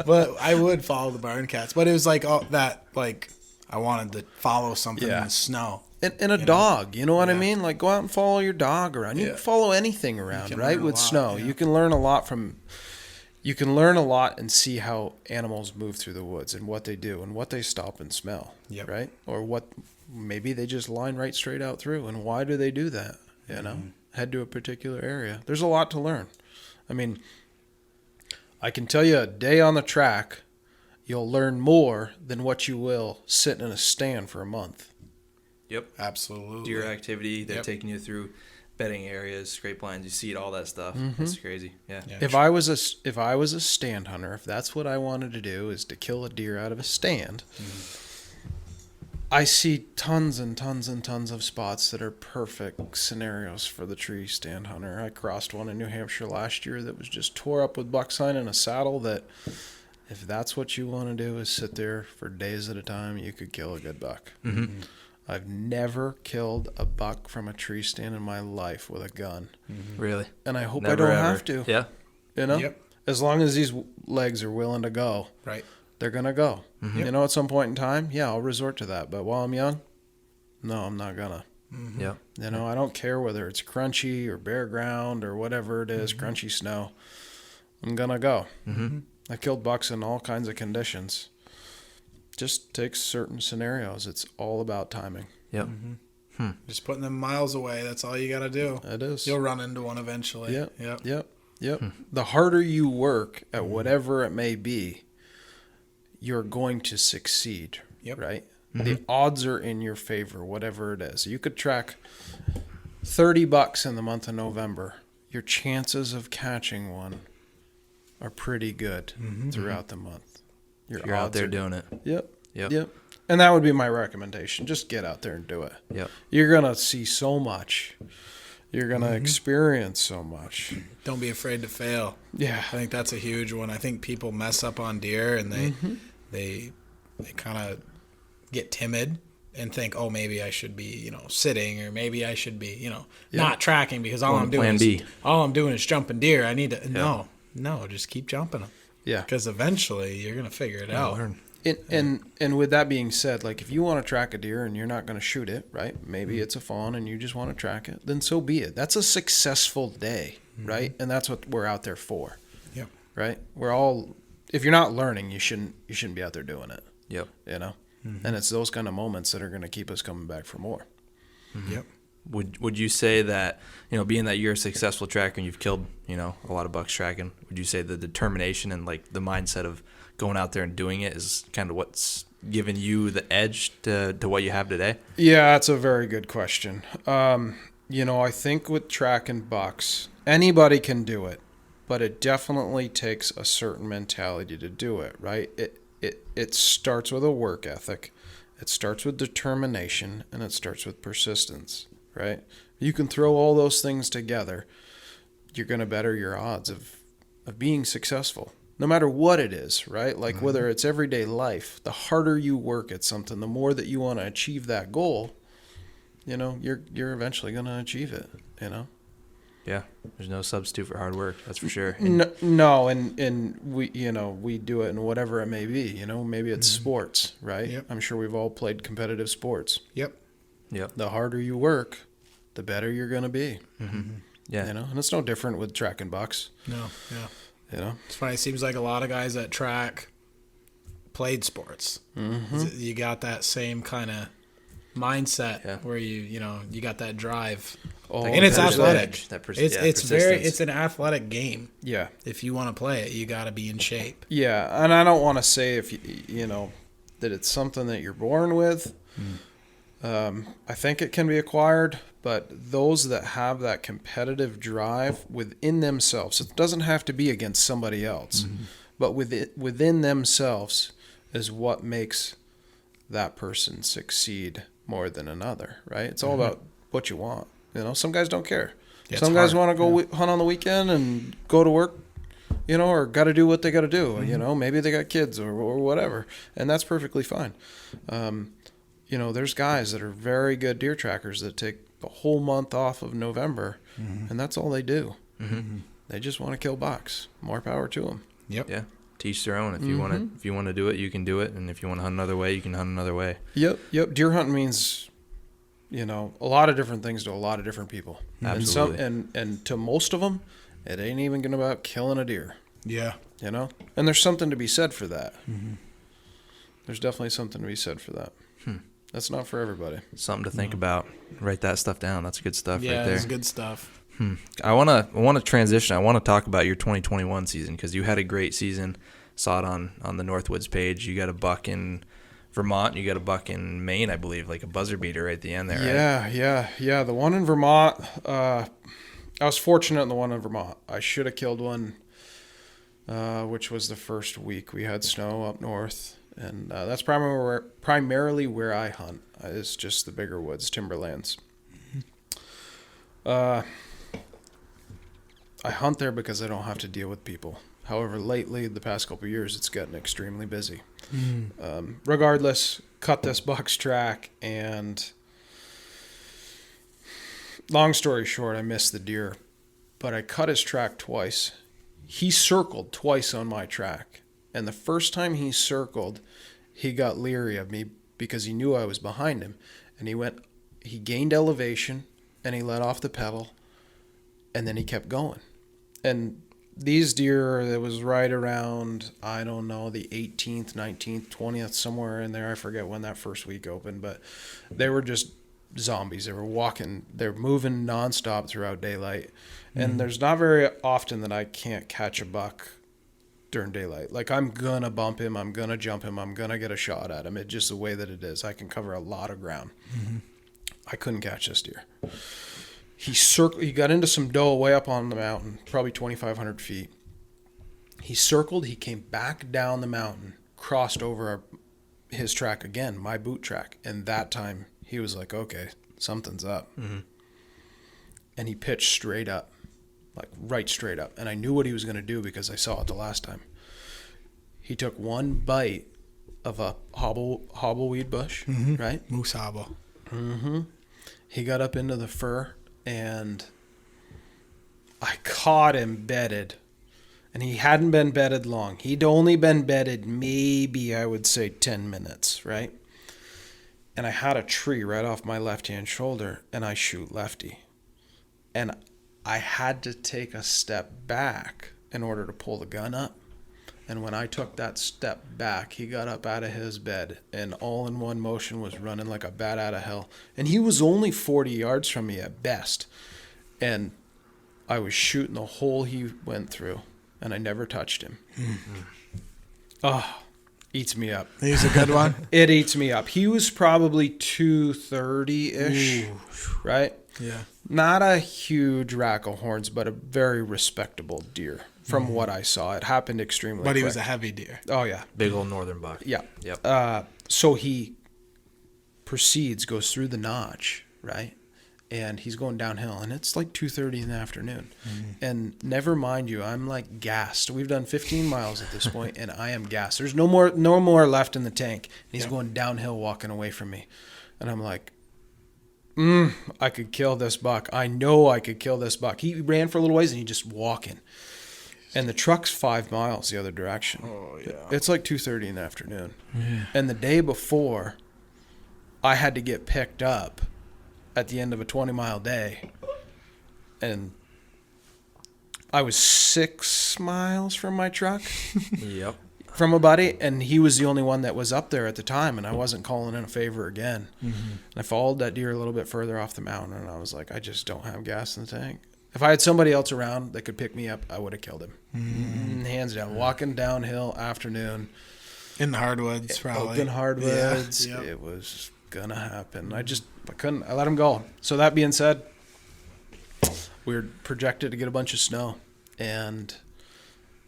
but I would follow the barn cats. But it was like I wanted to follow something in the snow. And a dog, you know what I mean? Like, go out and follow your dog around. You can follow anything around, right? With snow. You can learn a lot and see how animals move through the woods and what they do and what they stop and smell, right? Or what maybe they just line right straight out through, and why do they do that? You know, head to a particular area. There's a lot to learn. I mean, I can tell you a day on the track, you'll learn more than what you will sitting in a stand for a month. Yep. Absolutely. Deer activity, they're taking you through bedding areas, scrape lines, you see it, all that stuff. Mm-hmm. It's crazy. Yeah. If I was a stand hunter, if that's what I wanted to do is to kill a deer out of a stand, I see tons and tons and tons of spots that are perfect scenarios for the tree stand hunter. I crossed one in New Hampshire last year that was just tore up with buck sign in a saddle that if that's what you want to do is sit there for days at a time, you could kill a good buck. Mm-hmm. I've never killed a buck from a tree stand in my life with a gun. Mm-hmm. Really? And I hope Never I don't ever. have to. Yeah. You know? Yep. As long as these legs are willing to go. Right. They're going to go. Mm-hmm. You know, at some point in time, yeah, I'll resort to that. But while I'm young, no, I'm not going to. Mm-hmm. Yeah. You know, I don't care whether it's crunchy or bare ground or whatever it is, crunchy snow. I'm going to go. Mm-hmm. I killed bucks in all kinds of conditions. Just takes certain scenarios. It's all about timing. Yep. Mm-hmm. Just putting them miles away. That's all you got to do. It is. You'll run into one eventually. Yep. Yep. Yep. Yep. The harder you work at whatever it may be, you're going to succeed. Yep. Right? Mm-hmm. The odds are in your favor, whatever it is. You could track 30 bucks in the month of November. Your chances of catching one are pretty good throughout the month. You're out there doing it. Yep. Yep. Yep. And that would be my recommendation. Just get out there and do it. Yep. You're going to see so much. You're going to experience so much. Don't be afraid to fail. Yeah. I think that's a huge one. I think people mess up on deer and they kind of get timid and think, oh, maybe I should be, sitting, or maybe I should be, not tracking, because all I'm doing is jumping deer. I need to no, just keep jumping them. Yeah. Because eventually you're gonna figure it out. And with that being said, like if you want to track a deer and you're not going to shoot it, right? Maybe it's a fawn and you just want to track it, then so be it. That's a successful day, right? And that's what we're out there for. Yep. Right? We're all, if you're not learning, you shouldn't be out there doing it. Yep. And it's those kind of moments that are going to keep us coming back for more. Yep. Would you say that, being that you're a successful tracker and you've killed, a lot of bucks tracking, would you say the determination and like the mindset of going out there and doing it is kind of what's given you the edge to what you have today? Yeah, that's a very good question. I think with tracking bucks, anybody can do it, but it definitely takes a certain mentality to do it, right? It starts with a work ethic, it starts with determination, and it starts with persistence, right? You can throw all those things together, you're going to better your odds of being successful, no matter what it is, right? Like whether it's everyday life, the harder you work at something, the more that you want to achieve that goal, you're eventually going to achieve it, Yeah, there's no substitute for hard work. That's for sure. No, and we do it in whatever it may be. Maybe it's sports, right? Yep. I'm sure we've all played competitive sports. Yep. The harder you work, the better you're going to be. Yeah. And it's no different with tracking bucks. No. Yeah. It's funny. It seems like a lot of guys that track played sports. You got that same kind of mindset where you got that drive. And it's athletic. It's an athletic game. Yeah. If you want to play it, you got to be in shape. Yeah, and I don't want to say if that it's something that you're born with. I think it can be acquired, but those that have that competitive drive within themselves, it doesn't have to be against somebody else, but within themselves is what makes that person succeed more than another, right? It's all about what you want. Some guys don't care. Yeah, some guys want to go hunt on the weekend and go to work, or got to do what they got to do. Maybe they got kids or whatever, and that's perfectly fine. There's guys that are very good deer trackers that take the whole month off of November, and that's all they do. They just want to kill bucks. More power to them. Yep. Yeah. Teach their own. If you want to do it, you can do it, and if you want to hunt another way, you can hunt another way. Yep. Deer hunting means, a lot of different things to a lot of different people. Absolutely. And to most of them, it ain't even gonna about killing a deer. Yeah. And there's something to be said for that. There's definitely something to be said for that. That's not for everybody. Something to think about. Write that stuff down. That's good stuff right there. Yeah, it's good stuff. I want to transition. I want to talk about your 2021 season because you had a great season. Saw it on the Northwoods page. You got a buck in Vermont. You got a buck in Maine, I believe, like a buzzer beater right at the end there. Right? Yeah. The one in Vermont, I was fortunate in the one in Vermont. I should have killed one, which was the first week we had snow up north. And that's primarily where I hunt. It's just the bigger woods, timberlands. I hunt there because I don't have to deal with people. However, lately, the past couple of years, it's gotten extremely busy. Regardless, cut this buck's track, and long story short, I missed the deer, but I cut his track twice. He circled twice on my track, and the first time he circled, he got leery of me because he knew I was behind him, and he gained elevation, and he let off the pedal, and then he kept going. And these deer, it was right around, I don't know, the 18th, 19th, 20th, somewhere in there. I forget when that first week opened, but they were just zombies. They were walking, they're moving nonstop throughout daylight. And there's not very often that I can't catch a buck during daylight. Like, I'm going to bump him, I'm going to jump him, I'm going to get a shot at him. It's just the way that it is. I can cover a lot of ground. I couldn't catch this deer. He got into some doe way up on the mountain, probably 2,500 feet. He circled, he came back down the mountain, crossed over his track again, my boot track. And that time he was like, okay, something's up. And he pitched straight up, like right straight up. And I knew what he was going to do because I saw it the last time. He took one bite of a hobbleweed bush, right? Moose hobble. He got up into the fur, and I caught him bedded. And he hadn't been bedded long. He'd only been bedded maybe, I would say, 10 minutes, right? And I had a tree right off my left-hand shoulder, and I shoot lefty. And I had to take a step back in order to pull the gun up. And when I took that step back, he got up out of his bed and all in one motion was running like a bat out of hell. And he was only 40 yards from me at best. And I was shooting the hole he went through, and I never touched him. Oh, eats me up. He's a good one. It eats me up. He was probably 230-ish, right? Yeah. Not a huge rack of horns, but a very respectable deer. From what I saw, it happened extremely quick. But he was a heavy deer. Oh, yeah. Big old northern buck. Yeah. Yep. So he goes through the notch, right? And he's going downhill, and it's like 2:30 in the afternoon. And never mind you, I'm like gassed. We've done 15 miles at this point, and I am gassed. There's no more left in the tank. And he's going downhill, walking away from me. And I'm like, I could kill this buck. I know I could kill this buck. He ran for a little ways, and he just walking. And the truck's 5 miles the other direction. Oh, yeah. It's like 2:30 in the afternoon. Yeah. And the day before, I had to get picked up at the end of a 20-mile day. And I was 6 miles from my truck. Yep. From a buddy, and he was the only one that was up there at the time, and I wasn't calling in a favor again. And I followed that deer a little bit further off the mountain, and I was like, I just don't have gas in the tank. If I had somebody else around that could pick me up, I would have killed him. Hands down. Walking downhill afternoon. In the hardwoods, probably. Open hardwoods. Yeah. It was going to happen. I couldn't. I let him go. So that being said, we were projected to get a bunch of snow, and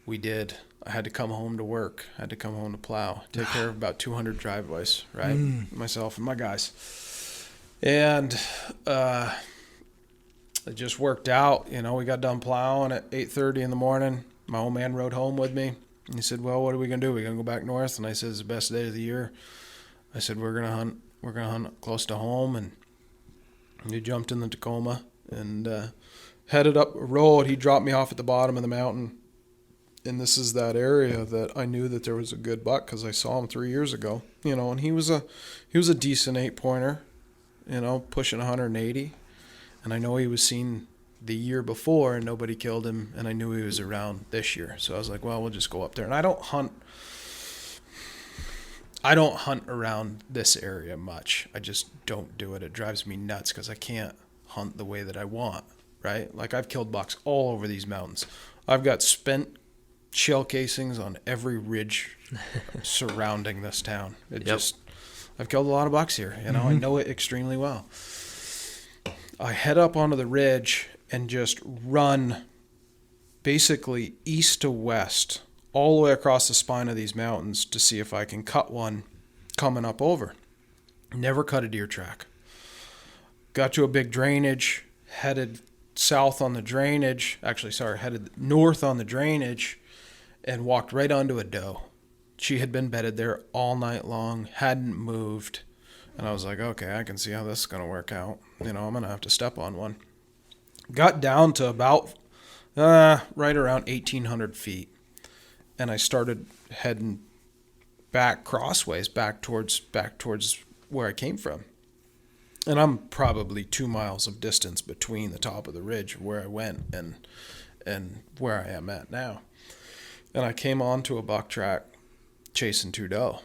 we did. I had to come home to work. I had to come home to plow. Take care of about 200 driveways, right? Myself and my guys. And it just worked out. You know, we got done plowing at 8:30 in the morning. My old man rode home with me. And he said, well, what are we going to do? We're going to go back north? And I said, it's the best day of the year. I said, we're going to hunt. We're going to hunt close to home. And he jumped in the Tacoma and headed up a road. He dropped me off at the bottom of the mountain. And this is that area that I knew that there was a good buck because I saw him 3 years ago. You know, and he was a decent 8-pointer, you know, pushing 180. And I know he was seen the year before and nobody killed him, and I knew he was around this year. So I was like, well, we'll just go up there. And I don't hunt around this area much. I just don't do it. It drives me nuts because I can't hunt the way that I want, right? Like, I've killed bucks all over these mountains. I've got spent shell casings on every ridge surrounding this town. I've killed a lot of bucks here. You know, I know it extremely well. I head up onto the ridge and just run basically east to west all the way across the spine of these mountains to see if I can cut one coming up over. Never cut a deer track. Got to a big drainage, headed south on the drainage, headed north on the drainage, and walked right onto a doe. She had been bedded there all night long, hadn't moved. And I was like, okay, I can see how this is going to work out. I'm going to have to step on one. Got down to about right around 1,800 feet. And I started heading back crossways, back towards where I came from. And I'm probably 2 miles of distance between the top of the ridge where I went and where I am at now. And I came onto a buck track chasing 2 doe.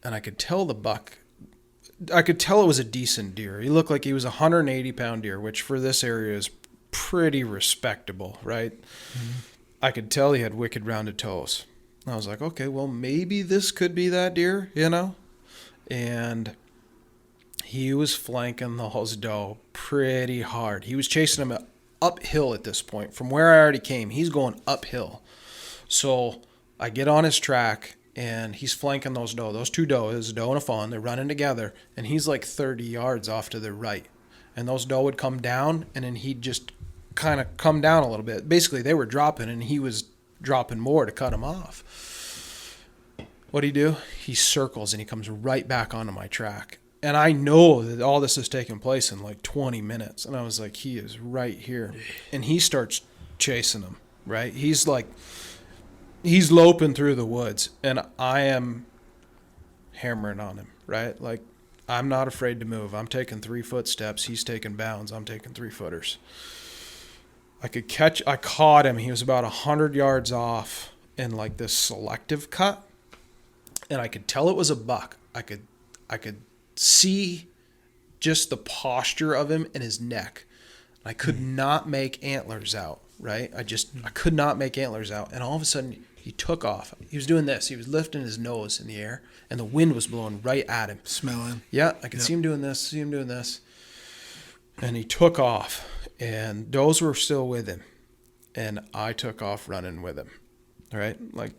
And I could tell it was a decent deer. He looked like he was a 180-pound deer, which for this area is pretty respectable, right? Mm-hmm. I could tell he had wicked rounded toes. I was like, okay, well, maybe this could be that deer, And he was flanking those doe pretty hard. He was chasing him uphill at this point. From where I already came, he's going uphill. So I get on his track, and he's flanking those doe. Those 2 doe, there's a doe and a fawn. They're running together, and he's like 30 yards off to the right. And those doe would come down, and then he'd just kind of come down a little bit. Basically, they were dropping, and he was dropping more to cut him off. What'd he do? He circles, and he comes right back onto my track. And I know that all this is taking place in like 20 minutes. And I was like, he is right here. And he starts chasing him, right? He's loping through the woods, and I am hammering on him, right? Like, I'm not afraid to move. I'm taking 3-foot steps. He's taking bounds. I'm taking 3-footers. I caught him. He was about 100 yards off in like this selective cut, and I could tell it was a buck. I could see just the posture of him and his neck. I could not make antlers out, right? I could not make antlers out. And all of a sudden, he took off. He was doing this. He was lifting his nose in the air, and the wind was blowing right at him. Smelling. Yeah, I could see him doing this, And he took off, and those were still with him. And I took off running with him, right? Like,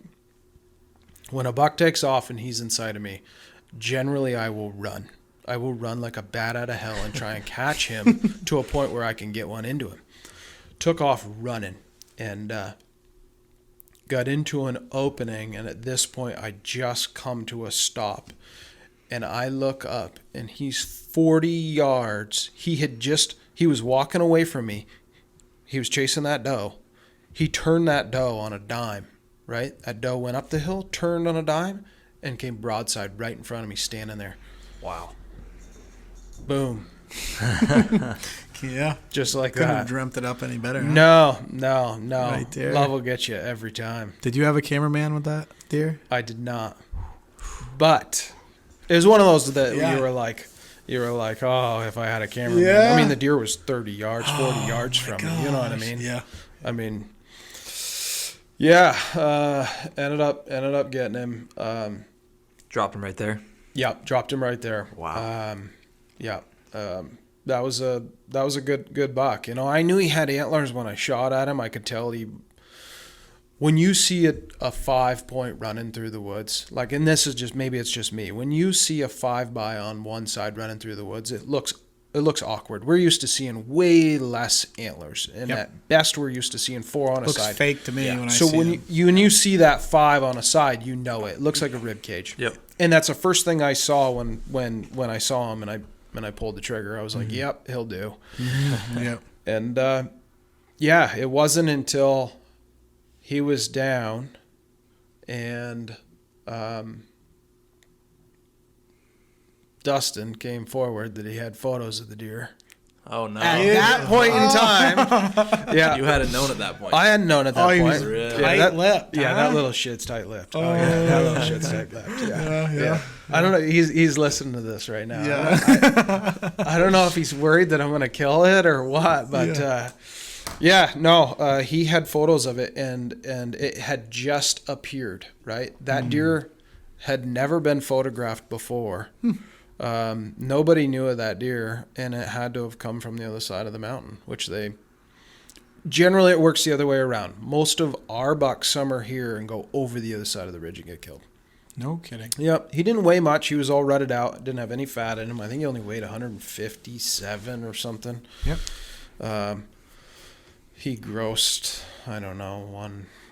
when a buck takes off and he's inside of me, generally I will run. I will run like a bat out of hell and try and catch him to a point where I can get one into him. Took off running and got into an opening, and at this point I just come to a stop, and I look up, and he's 40 yards. He was walking away from me. He was chasing that doe. He turned that doe on a dime, right? That doe went up the hill, turned on a dime, and came broadside right in front of me, standing there. Wow. Boom. Yeah. Just like Couldn't that. have dreamt it up any better. Huh? No. Right there. Love will get you every time. Did you have a cameraman with that deer? I did not. But it was one of those that you were like, oh, if I had a cameraman. Yeah. I mean, the deer was 30 yards, 40 yards from me. You know what I mean? Yeah. I mean, yeah. Ended up getting him. Dropped him right there. Yeah, dropped him right there. Wow. That was a good buck. I knew he had antlers when I shot at him. I could tell when you see a 5-point running through the woods, like, and this is just, maybe it's just me. When you see a 5-by on one side running through the woods, it looks awkward. We're used to seeing way less antlers, and at best we're used to seeing 4 on a side. Looks fake to me when I so see when them. when you see that 5 on a side, you know it looks like a rib cage. Yep. And that's the first thing I saw when I saw him, and I pulled the trigger. I was like, yep, he'll do. Yep. And it wasn't until he was down and Dustin came forward that he had photos of the deer. Oh, no. At that point in time. Yeah. You hadn't known at that point. I hadn't known at that point. Was really? tight-lipped. Yeah, huh? that little shit's tight-lipped. That little shit's tight-lipped. Yeah. I don't know. He's listening to this right now. Yeah. I don't know if he's worried that I'm going to kill it or what, but he had photos of it, and it had just appeared, right? That deer had never been photographed before. Nobody knew of that deer, and it had to have come from the other side of the mountain, which they Generally, it works the other way around. Most of our bucks, some are here and go over the other side of the ridge and get killed. No kidding. Yep. He didn't weigh much. He was all rutted out. Didn't have any fat in him. I think he only weighed 157 or something. Yep. He grossed, I don't know,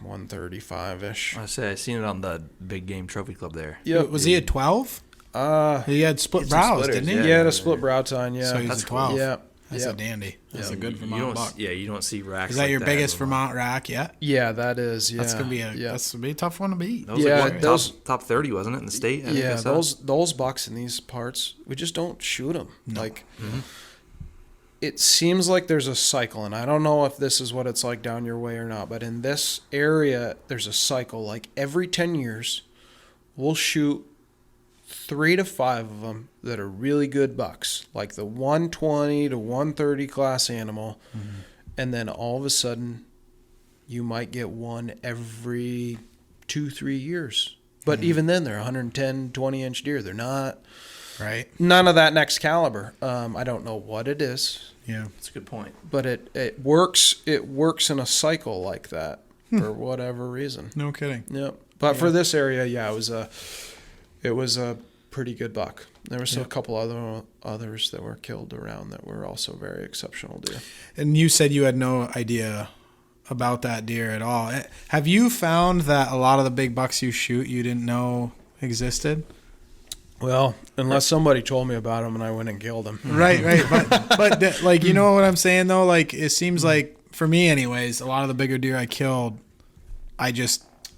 135-ish. I say I seen it on the Big Game Trophy Club there. Yeah. Was he at 12? He had split Some brows, splitters, didn't he? yeah. He had a split brow tine, yeah. So he's That's a 12. Yeah. That's Yeah. a dandy. That's Yeah. a good You Vermont don't, buck. yeah, you don't see racks. Is that like your biggest anymore. Vermont rack yet? Yeah, that is. Yeah. That's gonna be a tough one to beat. That was Yeah, like what, those- top 30, wasn't it, in the state? I think I Yeah, saw. those bucks in these parts, we just don't shoot them. Like, it seems like there's a cycle, and I don't know if this is what it's like down your way or not, but in this area, there's a cycle. Like, every 10 years, we'll shoot 3 to 5 of them that are really good bucks, like the 120 to 130 class animal, and then all of a sudden, you might get one every 2-3 years. But even then, they're 110, 20-inch deer. They're not Right. none of that next caliber. I don't know what it is, Yeah. That's a good point. but it works. It works in a cycle like that for whatever reason. No kidding. Yep. But for this area, yeah, it was a pretty good buck. There was a couple others that were killed around that were also very exceptional deer. And you said you had no idea about that deer at all. Have you found that a lot of the big bucks you shoot you didn't know existed? Well, unless somebody told me about them and I went and killed them. Right. But like, you know what I'm saying though? Like, it seems like, for me anyways, a lot of the bigger deer I killed,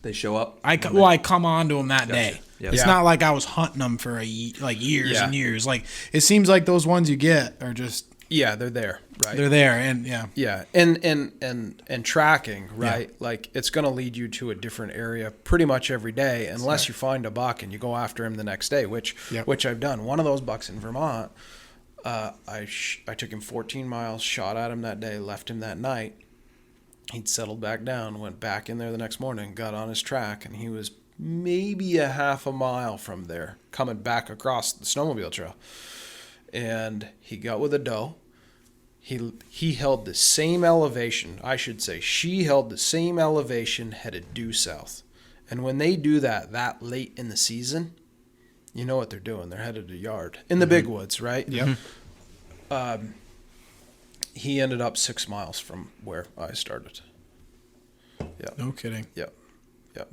They show up. I come on to them that day. Yep. It's Yeah. not like I was hunting them for years Yeah. and years. Like, it seems like those ones you get are just, Yeah, they're there, right? they're there. And yeah. Yeah, and tracking, right? Like, it's going to lead you to a different area pretty much every day, unless you find a buck and you go after him the next day, which I've done. One of those bucks in Vermont, I took him 14 miles, shot at him that day, left him that night. He'd settled back down, went back in there the next morning, got on his track, and he was maybe a half a mile from there, coming back across the snowmobile trail. And he got with a doe. He held the same elevation. I should say she held the same elevation, headed due south. And when they do that late in the season, you know what they're doing. They're headed to yard in the big woods, right? Yep. He ended up 6 miles from where I started. Yeah. No kidding. Yep.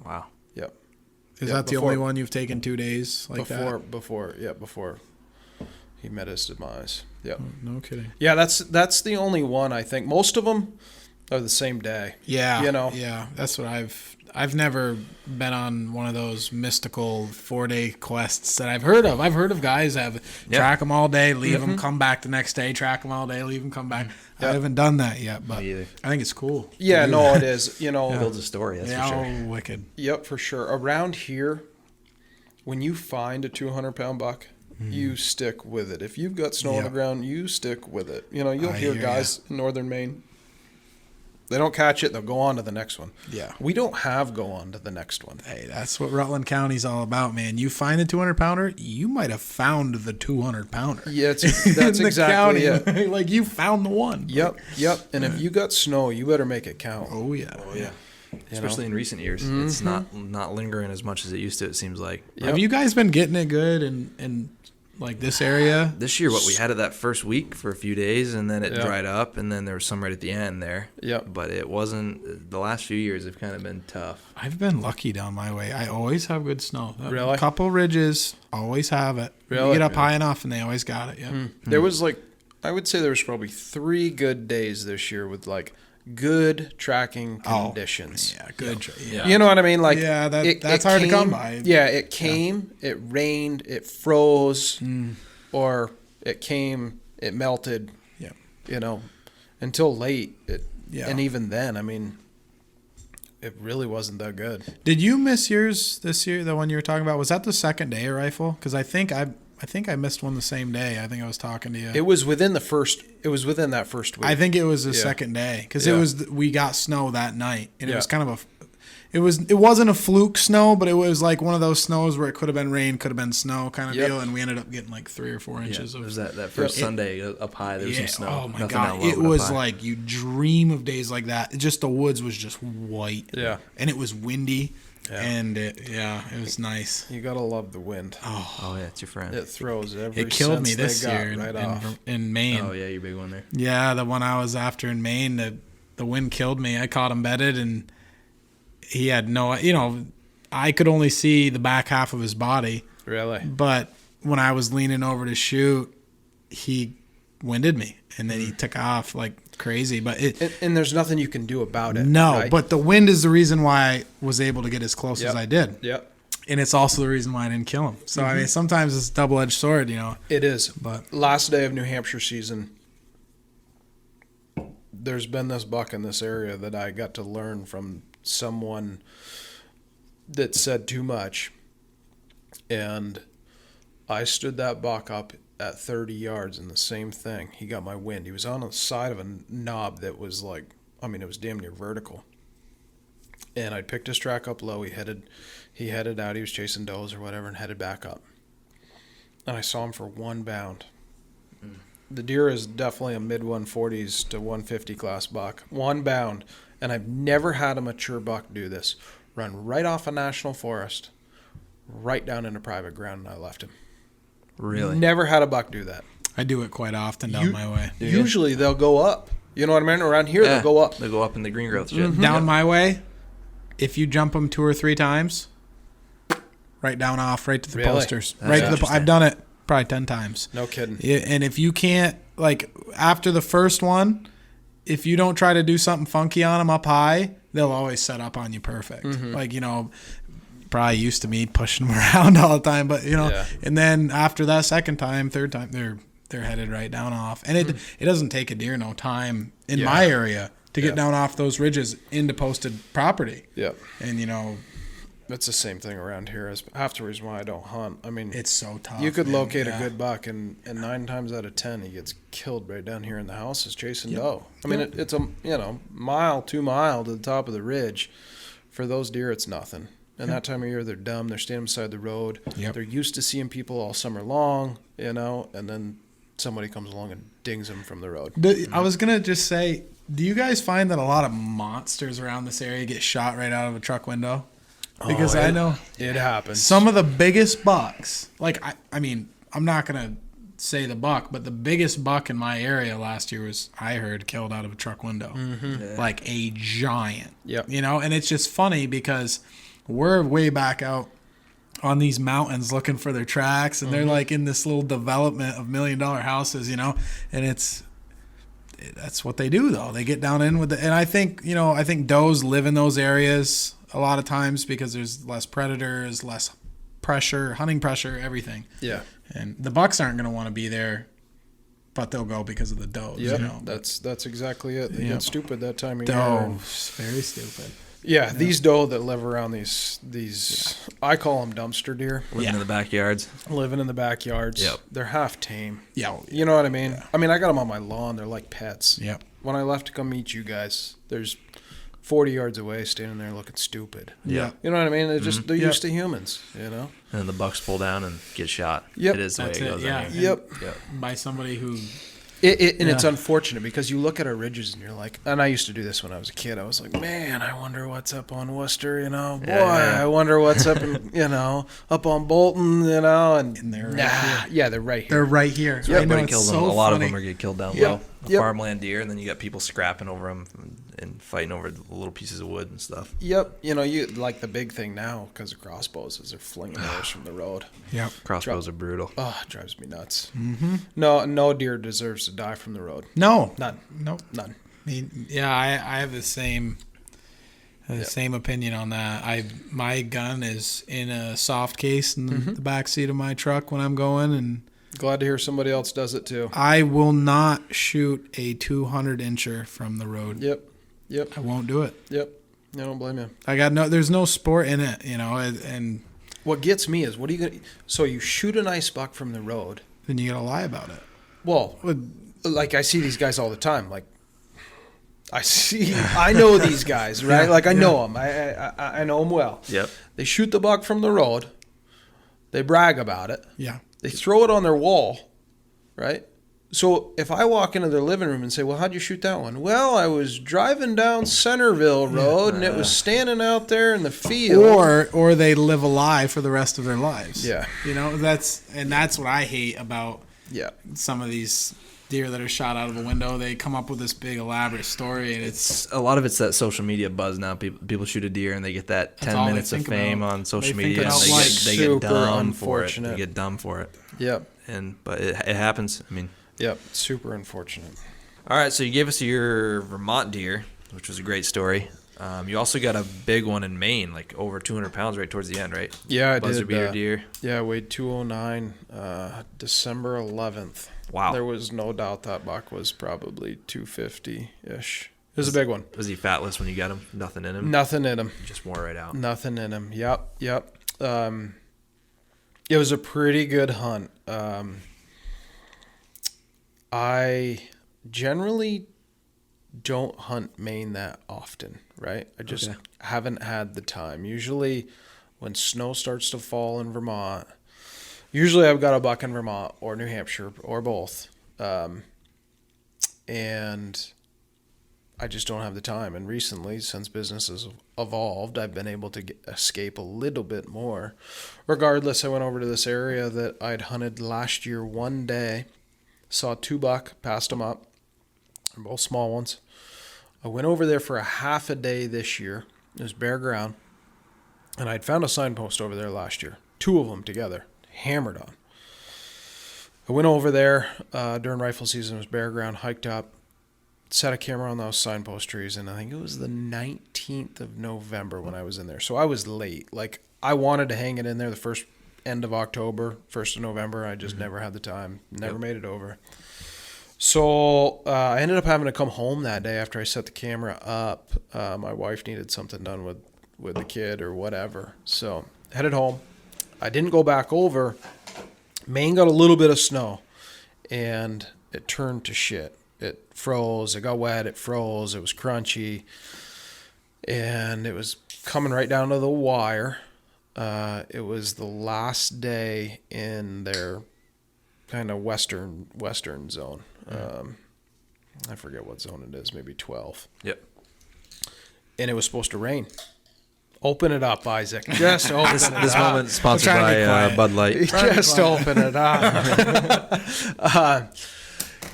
Wow. Yep. Is Yeah, that the before- only one you've taken 2 days like that? Before he met his demise. Yep. No kidding. Yeah, that's the only one, I think. Most of them are the same day. Yeah. You know. Yeah. That's what I've never been on one of those mystical 4-day quests that I've heard of. I've heard of guys that have track them all day, leave them, come back the next day, track them all day, leave them, come back. I haven't done that yet, but Me either. I think it's cool. Yeah, no, it is. You know. It builds a story, that's Yeah, for sure. oh, wicked. Yep, for sure. Around here, when you find a 200-pound buck, you stick with it. If you've got snow on the ground, you stick with it. You know, you'll hear guys in northern Maine, they don't catch it, they'll go on to the next one. Yeah. We don't have go on to the next one. Hey, that's what Rutland County's all about, man. You find the 200-pounder, you might have found the 200-pounder. Yeah, that's exactly it. Like, you found the one. Yep. And if you got snow, you better make it count. Oh, yeah. Especially in recent years. It's not lingering as much as it used to, it seems like. Have you guys been getting it good in like this area? This year, we had it that first week for a few days, and then it Yeah. dried up, and then there was some right at the end there. Yep. But it wasn't, the last few years have kind of been tough. I've been lucky down my way. I always have good snow. Really? A couple ridges, always have it. Really? You get up high enough, and they always got it. Yeah. There was I would say there was probably 3 good days this year with good tracking conditions. Yeah, good. You know what I mean? Like, Yeah, that's hard to come by. Yeah, it came, it rained, it froze, or it came, it melted. Yeah. You know, until late. Yeah. And even then, I mean, it really wasn't that good. Did you miss yours this year? The one you were talking about, was that the second day rifle? Because I think I missed one the same day. I think I was talking to you. It was within that first week. I think it was the second day because we got snow that night, and it was kind of It wasn't a fluke snow, but it was like one of those snows where it could have been rain, could have been snow kind of deal, and we ended up getting like 3 or 4 inches. It was that first Sunday up high. There was some snow. Oh my God! It was like you dream of days like that. Just the woods was just white. Yeah, and it was windy, and it was nice. You gotta love the wind. Oh yeah, it's your friend. It throws every. It killed me sense this year in Maine. Oh yeah, your big one there. Yeah, the one I was after in Maine, the wind killed me. I caught him bedded, and he had I could only see the back half of his body. Really? But when I was leaning over to shoot, he winded me, and then he took off like crazy. But and there's nothing you can do about it. No, right? but the wind is the reason why I was able to get as close as I did. Yep. And it's also the reason why I didn't kill him. So I mean, sometimes it's a double-edged sword, It is. But last day of New Hampshire season, there's been this buck in this area that I got to learn from someone that said too much, and I stood that buck up at 30 yards and the same thing. He got my wind. He was on the side of a knob that was like, it was damn near vertical. And I picked his track up low. He headed out. He was chasing does or whatever and headed back up. And I saw him for one bound. The deer is definitely a mid 140s to 150 class buck. One bound. And I've never had a mature buck do this. Run right off a national forest, right down into private ground, and I left him. Really? Never had a buck do that. I do it quite often down my way. Usually they'll go up. You know what I mean? Around here, they'll go up. They'll go up in the green growth shit. Down my way, if you jump them 2 or 3 times, right down off, right to the posters. I've done it probably 10 times. No kidding. Yeah, and if you can't, like, after the first one, if you don't try to do something funky on them up high, they'll always set up on you perfect. Like, probably used to me pushing them around all the time, but and then after that second time, third time, they're headed right down off. And it doesn't take a deer no time in my area to get down off those ridges into posted property. Yep. And that's the same thing around here. Is half the reason why I don't hunt. I mean, it's so tough. You could locate a good buck, and 9 times out of 10 he gets killed right down here in the houses chasing doe. I mean, it's a mile, 2 mile to the top of the ridge. For those deer, it's nothing. And that time of year, they're dumb. They're standing beside the road. Yep. They're used to seeing people all summer long, and then somebody comes along and dings them from the road. I was gonna just say, do you guys find that a lot of monsters around this area get shot right out of a truck window? Because I know it happens. Some of the biggest bucks, like I mean, I'm not gonna say the buck, but the biggest buck in my area last year was, I heard, killed out of a truck window, like a giant. Yep. And it's just funny because we're way back out on these mountains looking for their tracks, and they're like in this little development of $1 million houses, and that's what they do though. They get down in with and I think does live in those areas a lot of times because there's less predators, less pressure, hunting pressure, everything. Yeah. And the bucks aren't going to want to be there, but they'll go because of the does. Yeah, that's exactly it. They get stupid that time of year. Does, very stupid. Yeah, these doe that live around these I call them dumpster deer. Living in the backyards. Living in the backyards. Yep. They're half tame. Yeah. You know what I mean? Yeah. I mean, I got them on my lawn. They're like pets. Yep. When I left to come meet you guys, there's 40 yards away standing there looking stupid. Yeah. You know what I mean? They're used to humans, And then the bucks pull down and get shot. Yep. It is the way it goes. Yeah. Yep. By somebody who... It's unfortunate because you look at our ridges and you're like, and I used to do this when I was a kid. I was like, man, I wonder what's up on Worcester, I wonder what's up in, up on Bolton, and they're right here. They're right here. They're right here. Yep. Everybody kills them. A lot of them get killed down low. Farmland deer, and then you got people scrapping over them and fighting over the little pieces of wood and stuff. Yep. You like the big thing now because of crossbows is they're flinging those from the road. Yep. Crossbows are brutal. Oh, it drives me nuts. Mm-hmm. No deer deserves to die from the road. No. None. Nope. None. I mean, I have the same opinion on that. My gun is in a soft case in the back seat of my truck when I'm going, and glad to hear somebody else does it too. I will not shoot a 200 incher from the road. Yep. I won't do it. Yep. I don't blame you. There's no sport in it, and what gets me is, what are you going to, so you shoot a nice buck from the road. Then you got to lie about it. Well, like I see these guys all the time, like I know these guys, right? Like I know them. I know them well. Yep. They shoot the buck from the road. They brag about it. Yeah. They throw it on their wall, right? So if I walk into their living room and say, well, how'd you shoot that one? Well, I was driving down Centerville Road and it was standing out there in the field. Or they live a lie for the rest of their lives. Yeah. You know, that's what I hate about some of these deer that are shot out of a window. They come up with this big elaborate story, and it's a lot of it's that social media buzz now. People shoot a deer and they get that 10 minutes of fame on social media, and they get dumb for it. They get dumb for it. Yep. But it happens. I mean. Yep. Super unfortunate. All right, so you gave us your Vermont deer, which was a great story. You also got a big one in Maine, like over 200 pounds right towards the end, right? Yeah, I Buzzard did. beater deer. Yeah, I weighed 209, December 11th. Wow. There was no doubt that buck was probably 250-ish. It was a big one. Was he fatless when you got him? Nothing in him? Nothing in him. Just wore right out. Nothing in him. Yep. It was a pretty good hunt. I generally don't hunt Maine that often, right? I just haven't had the time. Usually when snow starts to fall in Vermont, usually I've got a buck in Vermont or New Hampshire or both. And I just don't have the time. And recently, since business has evolved, I've been able to escape a little bit more. Regardless, I went over to this area that I'd hunted last year one day. Saw 2 buck, passed them up. They're both small ones. I went over there for a half a day this year. It was bare ground. And I'd found a signpost over there last year. 2 of them together, hammered on. I went over there during rifle season. It was bare ground, hiked up, set a camera on those signpost trees. And I think it was the 19th of November when I was in there. So I was late. Like, I wanted to hang it in there the first end of October, 1st of November. I just never had the time. Never made it over. So I ended up having to come home that day after I set the camera up. My wife needed something done with the kid or whatever. So headed home. I didn't go back over. Maine got a little bit of snow, and it turned to shit. It froze. It got wet. It froze. It was crunchy. And it was coming right down to the wire. It was the last day in their kind of western zone. I forget what zone it is, maybe 12. Yep. And it was supposed to rain. Open it up, Isaac. Just open it up. This moment sponsored by Bud Light. Just open it up.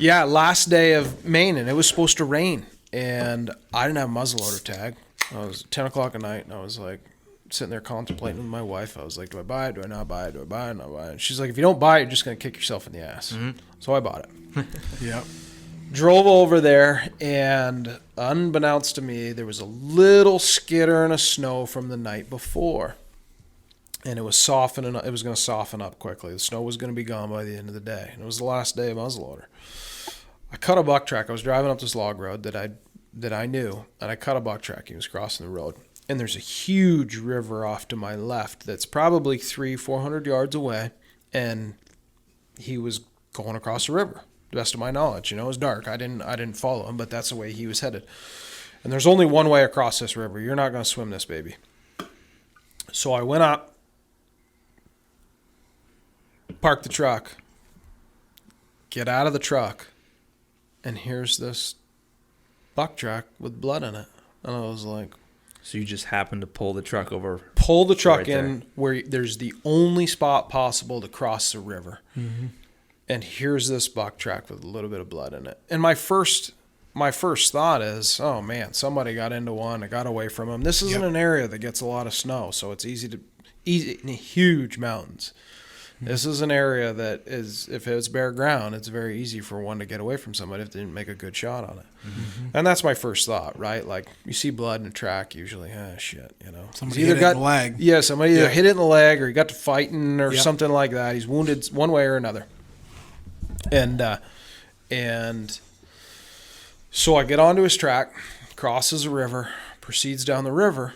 Last day of Maine, and it was supposed to rain. And I didn't have a muzzleloader tag. It was 10 o'clock at night, and I was like, sitting there contemplating with my wife. I was like, do I buy it? Do I not buy it? Do I buy it? Not buy it? And she's like, if you don't buy it, you're just going to kick yourself in the ass. Mm-hmm. So I bought it. Yep. Drove over there, and unbeknownst to me, there was a little skittering of snow from the night before. And it was softening up. It was going to soften up quickly. The snow was going to be gone by the end of the day. And it was the last day of muzzleloader. I cut a buck track. I was driving up this log road that I knew, and I cut a buck track. He was crossing the road. And there's a huge river off to my left that's probably 300-400 yards away, and he was going across the river. The best of my knowledge, it was dark. I didn't follow him, but that's the way he was headed. And there's only one way across this river. You're not going to swim this baby. So I went up, parked the truck, get out of the truck, and here's this buck track with blood in it. And I was like, so you just happened to pull the truck over. Pull the truck in where there's the only spot possible to cross the river. Mm-hmm. And here's this buck track with a little bit of blood in it. And my first thought is, oh man, somebody got into one. I got away from him. This isn't an area that gets a lot of snow, so it's easy in huge mountains. Mm-hmm. This is an area that is, if it's bare ground, it's very easy for one to get away from somebody if they didn't make a good shot on it. Mm-hmm. And that's my first thought, right? Like, you see blood in a track, usually, shit, Somebody hit it in the leg. Yeah, somebody either hit it in the leg or he got to fighting or something like that. He's wounded one way or another. And so I get onto his track, crosses the river, proceeds down the river,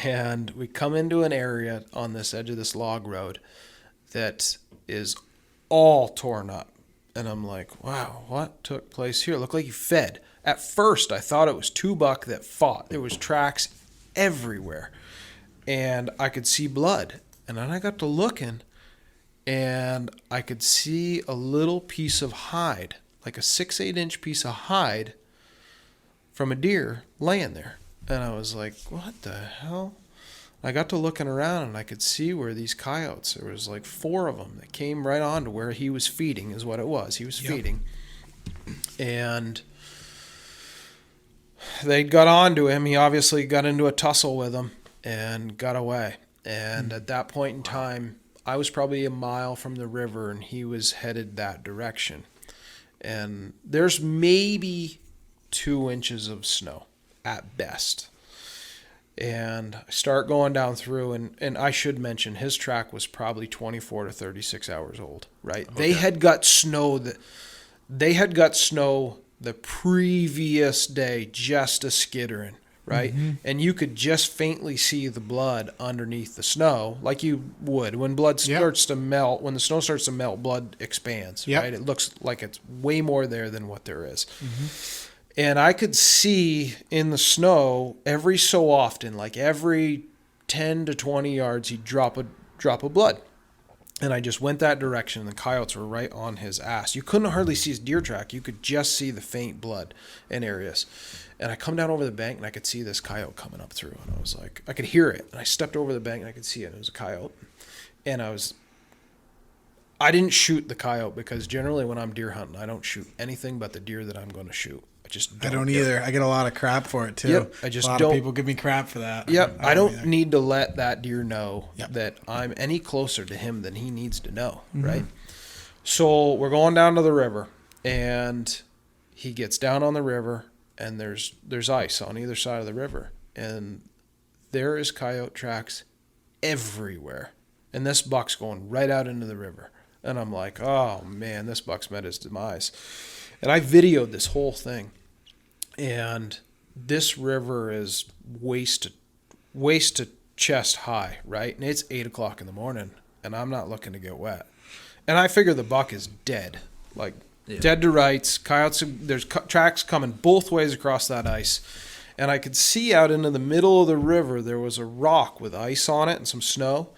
and we come into an area on this edge of this log road that is all torn up. And I'm like, wow, what took place here? It looked like he fed. At first, I thought it was 2 buck that fought. There was tracks everywhere. And I could see blood. And then I got to looking, and I could see a little piece of hide, like a 6-8 inch piece of hide from a deer laying there. And I was like, what the hell? I got to looking around, and I could see where these coyotes, there was like 4 of them that came right on to where he was feeding, is what it was. He was feeding. And they got on to him. He obviously got into a tussle with them and got away. And at that point in time, I was probably a mile from the river, and he was headed that direction. And there's maybe 2 inches of snow at best. And I start going down through, and I should mention his track was probably 24 to 36 hours old, right? Okay. They had got snow the previous day, just a skittering, right? Mm-hmm. And you could just faintly see the blood underneath the snow, like you would when blood starts to melt. When the snow starts to melt, blood expands, right? It looks like it's way more there than what there is. Mm-hmm. And I could see in the snow every so often, like every 10 to 20 yards, he'd drop a drop of blood. And I just went that direction, and the coyotes were right on his ass. You couldn't hardly see his deer track. You could just see the faint blood in areas. And I come down over the bank, and I could see this coyote coming up through. And I was like, I could hear it. And I stepped over the bank, and I could see it. It was a coyote. And I didn't shoot the coyote, because generally when I'm deer hunting, I don't shoot anything but the deer that I'm going to shoot. I don't either. I get a lot of crap for it too. Yep, I just a lot of people give me crap for that. Yep, I don't need to let that deer know that I'm any closer to him than he needs to know, right? So we're going down to the river, and he gets down on the river, and there's ice on either side of the river, and there is coyote tracks everywhere, and this buck's going right out into the river, and I'm like, oh man, this buck's met his demise. And I videoed this whole thing. And this river is waist to chest high, right? And it's 8 o'clock in the morning, and I'm not looking to get wet. And I figure the buck is dead, like dead to rights. Coyotes, there's tracks coming both ways across that ice. And I could see out into the middle of the river, there was a rock with ice on it and some snow.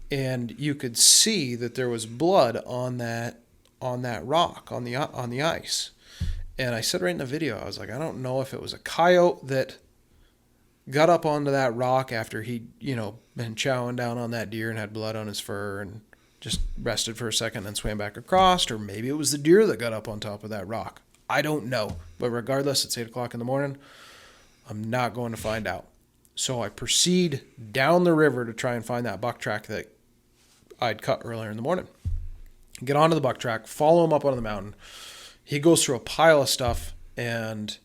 And you could see that there was blood on that rock, on the ice. And I said right in the video, I was like, I don't know if it was a coyote that got up onto that rock after he'd, been chowing down on that deer and had blood on his fur and just rested for a second and then swam back across, or maybe it was the deer that got up on top of that rock. I don't know. But regardless, it's 8 o'clock in the morning. I'm not going to find out. So I proceed down the river to try and find that buck track that I'd cut earlier in the morning. Get onto the buck track, follow him up on the mountain. He goes through a pile of stuff, and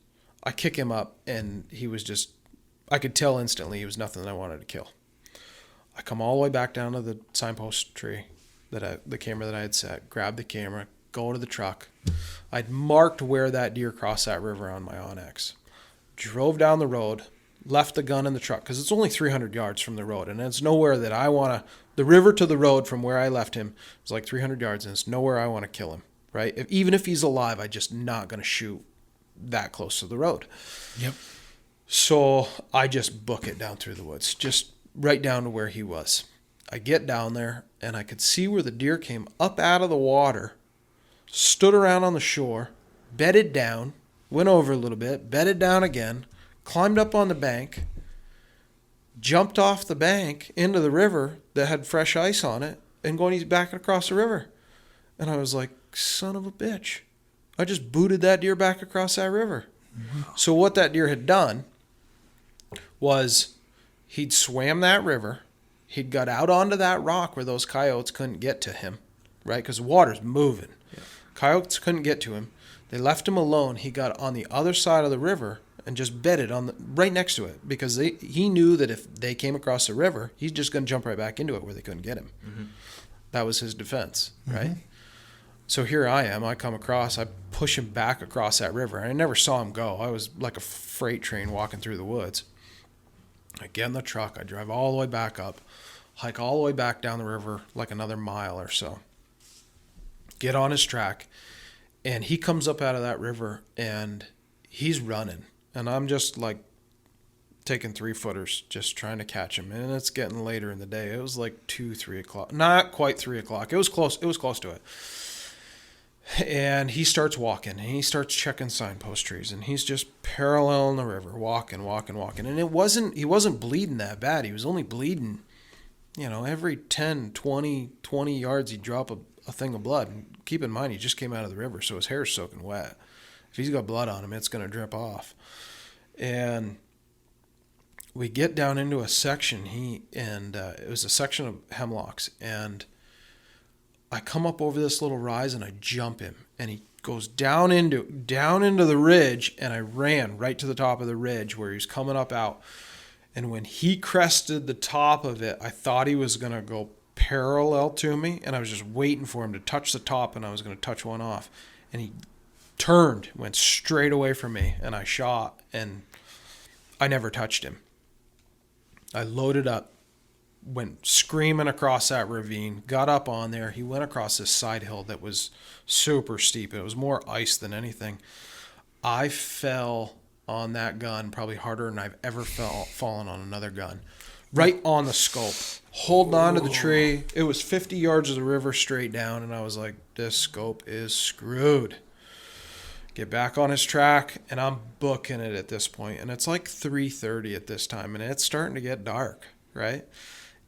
I kick him up, and he was just, I could tell instantly he was nothing that I wanted to kill. I come all the way back down to the signpost tree, the camera that I had set, grab the camera, go to the truck. I'd marked where that deer crossed that river on my Onyx. Drove down the road, left the gun in the truck, because it's only 300 yards from the road, and it's nowhere that I want to, the river to the road from where I left him was like 300 yards, and it's nowhere I want to kill him, right? Even if he's alive, I'm just not going to shoot that close to the road. Yep. So I just book it down through the woods, just right down to where he was. I get down there, and I could see where the deer came up out of the water, stood around on the shore, bedded down, went over a little bit, bedded down again, climbed up on the bank, jumped off the bank into the river that had fresh ice on it, and he's back across the river. And I was like, son of a bitch. I just booted that deer back across that river. Mm-hmm. So what that deer had done was he'd swam that river. He'd got out onto that rock where those coyotes couldn't get to him, right? Because the water's moving. Yeah. Coyotes couldn't get to him. They left him alone. He got on the other side of the river and just bedded right next to it, because he knew that if they came across the river, he's just going to jump right back into it where they couldn't get him. Mm-hmm. That was his defense, right? Mm-hmm. So here I am. I come across. I push him back across that river. And I never saw him go. I was like a freight train walking through the woods. I get in the truck. I drive all the way back up, hike all the way back down the river like another mile or so. Get on his track. And he comes up out of that river and he's running. And I'm just like taking 3-footers, just trying to catch him. And it's getting later in the day. It was like 2-3 o'clock. Not quite 3 o'clock. It was close to it. And he starts walking, and he starts checking signpost trees, and he's just paralleling the river, walking. And he wasn't bleeding that bad. He was only bleeding, every 10, 20 yards he'd drop a thing of blood. And keep in mind, he just came out of the river, so his hair's soaking wet. If he's got blood on him, it's going to drip off. And we get down into a section, it was a section of hemlocks, and I come up over this little rise and I jump him, and he goes down into the ridge, and I ran right to the top of the ridge where he was coming up out. And when he crested the top of it, I thought he was going to go parallel to me, and I was just waiting for him to touch the top, and I was going to touch one off. And he turned, went straight away from me, and I shot, and I never touched him. I loaded up, went screaming across that ravine, got up on there. He went across this side hill that was super steep. It was more ice than anything. I fell on that gun probably harder than I've ever fallen on another gun. Right on the scope, holding on to the tree. It was 50 yards of the river straight down, and I was like, this scope is screwed. Get back on his track, and I'm booking it at this point. And it's like 3:30 at this time, and it's starting to get dark, right?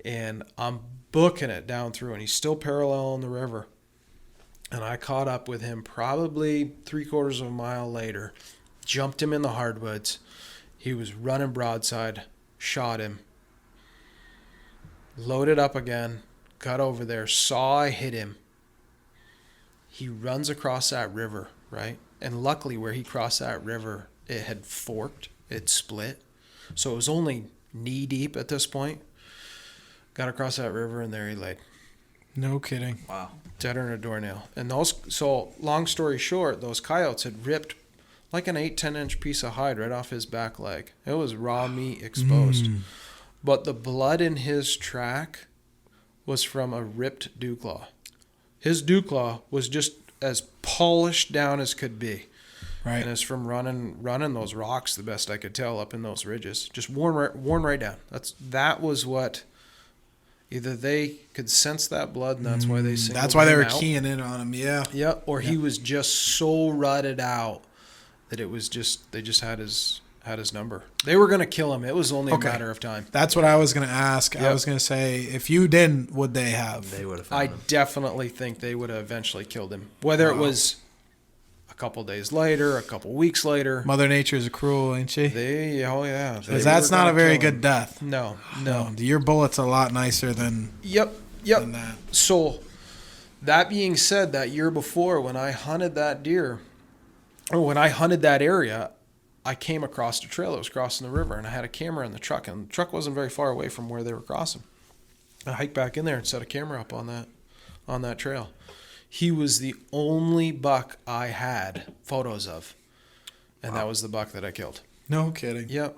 And I'm booking it down through, and he's still parallel in the river. And I caught up with him probably 3/4 of a mile later, jumped him in the hardwoods. He was running broadside, shot him, loaded up again, got over there, saw I hit him. He runs across that river, right? And luckily where he crossed that river, it had forked, it split. So it was only knee deep at this point. Got across that river, and there he laid. No kidding. Wow. Deader than a doornail. And so long story short, those coyotes had ripped like an 8-10 inch piece of hide right off his back leg. It was raw meat exposed. But the blood in his track was from a ripped dew claw. His dew claw was just as polished down as could be. Right. And it's from running those rocks, the best I could tell, up in those ridges. Just worn right down. That was what... Either they could sense that blood, and that's why they singled That's why they were him out. keying in on him, yeah. Yeah, or he was just so rutted out that it was just they just had his number. They were going to kill him. It was only a matter of time. That's what I was going to ask. Yep. I was going to say, if you didn't, would they have? They would have. I definitely think they would have eventually killed him. Whether it was a couple days later, a couple weeks later. Mother Nature is cruel, ain't she? Because that's not a very good death. No. Your bullet's a lot nicer than Yep. than that. So, that being said, that year before, when I hunted that deer, or when I hunted that area, I came across a trail that was crossing the river, and I had a camera in the truck, and the truck wasn't very far away from where they were crossing. I hiked back in there and set a camera up on that trail. He was the only buck I had photos of, and that was the buck that I killed. No kidding. Yep.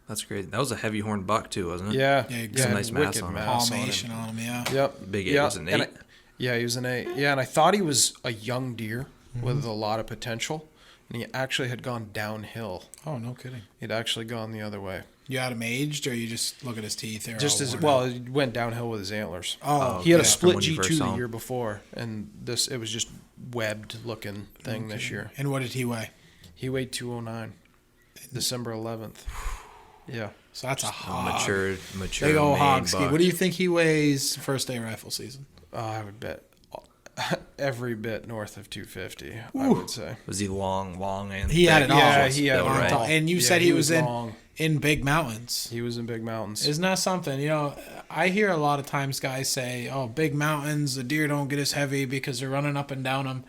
That's great. That was a heavy horned buck too, wasn't it? Yeah. Some nice mass on him. Palmation on him, yeah. Yep. Big 8. Was it an 8? Yeah, he was an 8. Yeah, and I thought he was a young deer with a lot of potential, and he actually had gone downhill. Oh, no kidding. He'd actually gone the other way. You had him aged, or you just look at his teeth? He went downhill with his antlers. Oh, he had a from split when you first G2 saw the him. year before, and it was just webbed looking thing this year. And what did he weigh? He weighed 209, December 11th. Yeah. So that's a hog. Mature Big old main hog ski. buck. What do you think he weighs first day rifle season? I would bet every bit north of 250, I would say. Was he long and He had it all. Yeah, he had it right. all. And you said he was long. in big mountains. He was in big mountains. Isn't that something? I hear a lot of times guys say, oh, big mountains, the deer don't get as heavy because they're running up and down them.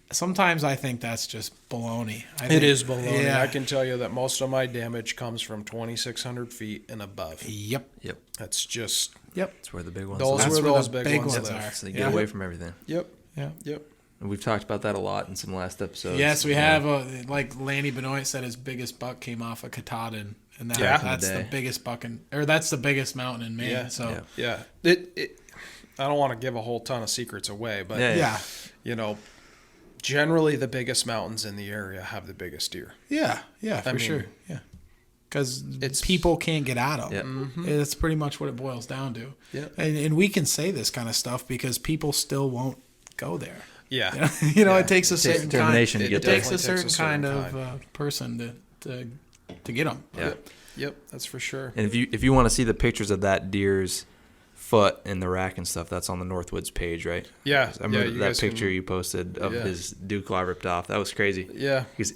Sometimes I think that's just baloney. It is baloney. Yeah. I can tell you that most of my damage comes from 2,600 feet and above. Yep. That's just... Yep. That's where the big ones Those live. were where those the big ones ones live. are. So they get away from everything. Yep. Yeah. Yep. And we've talked about that a lot in some last episodes. Yes, we have. Like Lanny Benoit said, his biggest buck came off of Katahdin, and that's the biggest buck that's the biggest mountain in Maine. Yeah. So Yeah. I don't want to give a whole ton of secrets away, but yeah. generally the biggest mountains in the area have the biggest deer. Yeah, for sure. Yeah, because people can't get at them. Yeah. Mm-hmm. It's pretty much what it boils down to. Yeah. And we can say this kind of stuff because people still won't go there. Yeah. It takes a certain determination kind. to It get there. takes a certain kind of person to get them. Yeah. Yep, that's for sure. And if you want to see the pictures of that deer's foot in the rack and stuff, that's on the Northwoods page, right? Yeah. I remember that picture you posted of his dew claw ripped off. That was crazy. Yeah. Because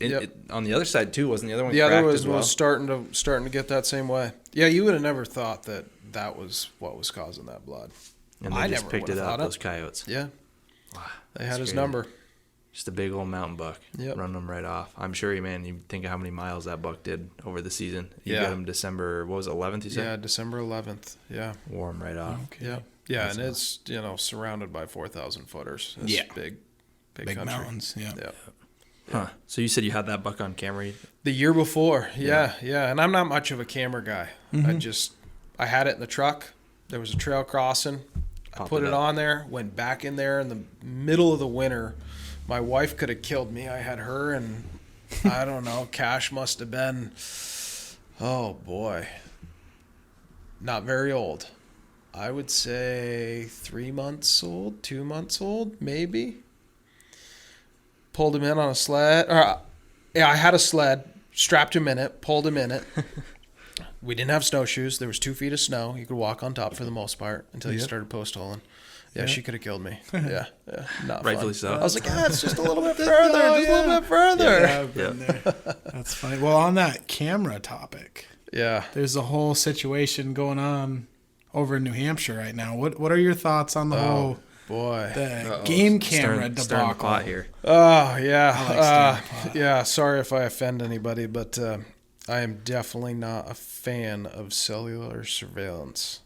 on the other side too, wasn't the other one? The other was starting starting to get that same way. Yeah, you would have never thought that was what was causing that blood. And they just picked it up, those coyotes. Yeah. Wow, they had his number. Just a big old mountain buck. Yep. Running them right off. I'm sure, man, you think of how many miles that buck did over the season. You Yeah. got him December, what was it, 11th, you said? Yeah, December 11th. Yeah. Wore him right off. Okay. Yeah. Yeah, That's and it's, surrounded by 4,000 footers. It's Yeah. big Big country. mountains. Yeah. Yeah. Huh. So you said you had that buck on camera? The year before, yeah. And I'm not much of a camera guy. Mm-hmm. I had it in the truck. There was a trail crossing. I Popped put it it up. on there, went back in there in the middle of the winter. My wife could have killed me. I had her, and I don't know, Cash must have been, oh boy, not very old. I would say 3 months old, 2 months old, maybe. Pulled him in on a sled. I had a sled, strapped him in it, pulled him in it. We didn't have snowshoes. There was 2 feet of snow. You could walk on top for the most part until you started post holing. Yeah, she could have killed me. Yeah, not Rightfully fun. so. I was like, it's just a little bit further, just a little bit further. Yeah, I've been there. That's funny. Well, on that camera topic, Yeah. there's a whole situation going on over in New Hampshire right now. What are your thoughts on the whole Boy. game camera Stirring the debacle? pot here. Oh, yeah. I like stirring the pot. Yeah, sorry if I offend anybody, but I am definitely not a fan of cellular surveillance.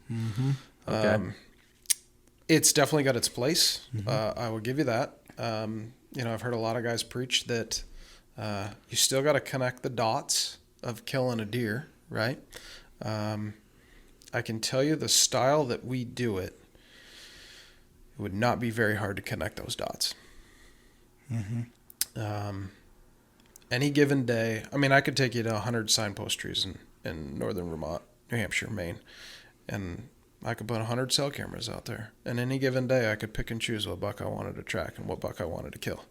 Okay. It's definitely got its place. I will give you that. I've heard a lot of guys preach that you still got to connect the dots of killing a deer, right? I can tell you the style that we do it, it would not be very hard to connect those dots. Any given day, I could take you to 100 signpost trees in northern Vermont, New Hampshire, Maine, and I could put 100 cell cameras out there. And any given day, I could pick and choose what buck I wanted to track and what buck I wanted to kill.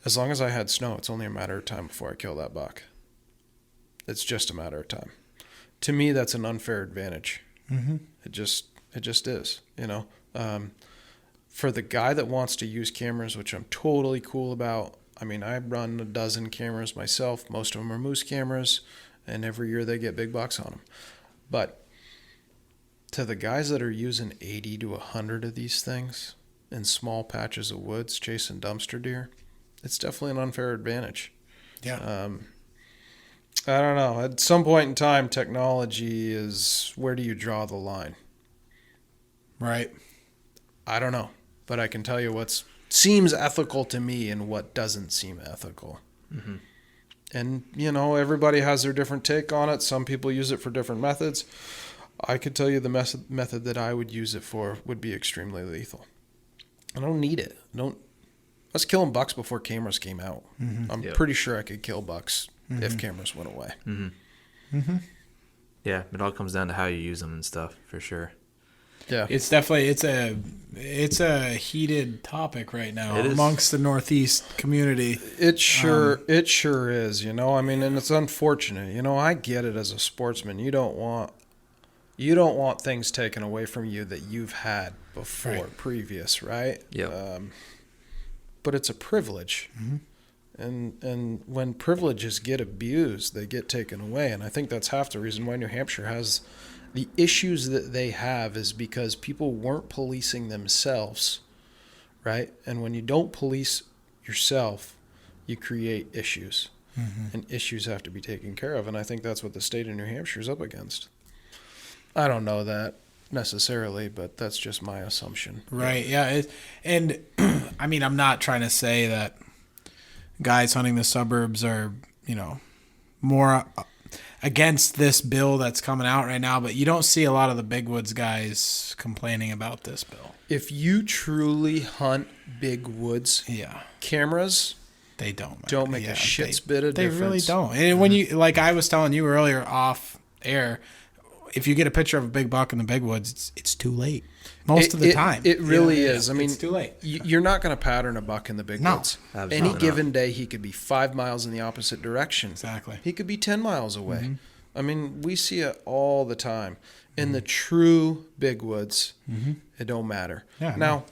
As long as I had snow, it's only a matter of time before I kill that buck. It's just a matter of time. To me, that's an unfair advantage. It just is, For the guy that wants to use cameras, which I'm totally cool about, I run a dozen cameras myself. Most of them are moose cameras, and every year they get big bucks on them. But to the guys that are using 80 to 100 of these things in small patches of woods chasing dumpster deer, it's definitely an unfair advantage. Yeah. I don't know. At some point in time, technology is, where do you draw the line? Right. I don't know. But I can tell you what seems ethical to me and what doesn't seem ethical. And, everybody has their different take on it. Some people use it for different methods. I could tell you the method that I would use it for would be extremely lethal. I don't need it. I was killing bucks before cameras came out. I'm pretty sure I could kill bucks if cameras went away. Yeah, it all comes down to how you use them and stuff, for sure. Yeah. It's definitely it's a heated topic right now It is. amongst the Northeast community. It sure is, and it's unfortunate. I get it as a sportsman. You don't want things taken away from you that you've had before, previous, right? Yep. But it's a privilege. And when privileges get abused, they get taken away. And I think that's half the reason why New Hampshire has the issues that they have, is because people weren't policing themselves, right? And when you don't police yourself, you create issues. And issues have to be taken care of. And I think that's what the state of New Hampshire is up against. I don't know that necessarily, but that's just my assumption. Right. Yeah. I'm not trying to say that guys hunting the suburbs are, more against this bill that's coming out right now, but you don't see a lot of the big woods guys complaining about this bill. If you truly hunt big woods, cameras they don't make a shit's bit of difference. They really don't. And when you, like I was telling you earlier off air, if you get a picture of a big buck in the big woods, it's too late. Most of the time. It really is. I mean, it's too late. You're not going to pattern a buck in the big woods. Any given day, he could be 5 miles in the opposite direction. Exactly. He could be 10 miles away. I mean, we see it all the time. In the true big woods, it don't matter. Yeah, now,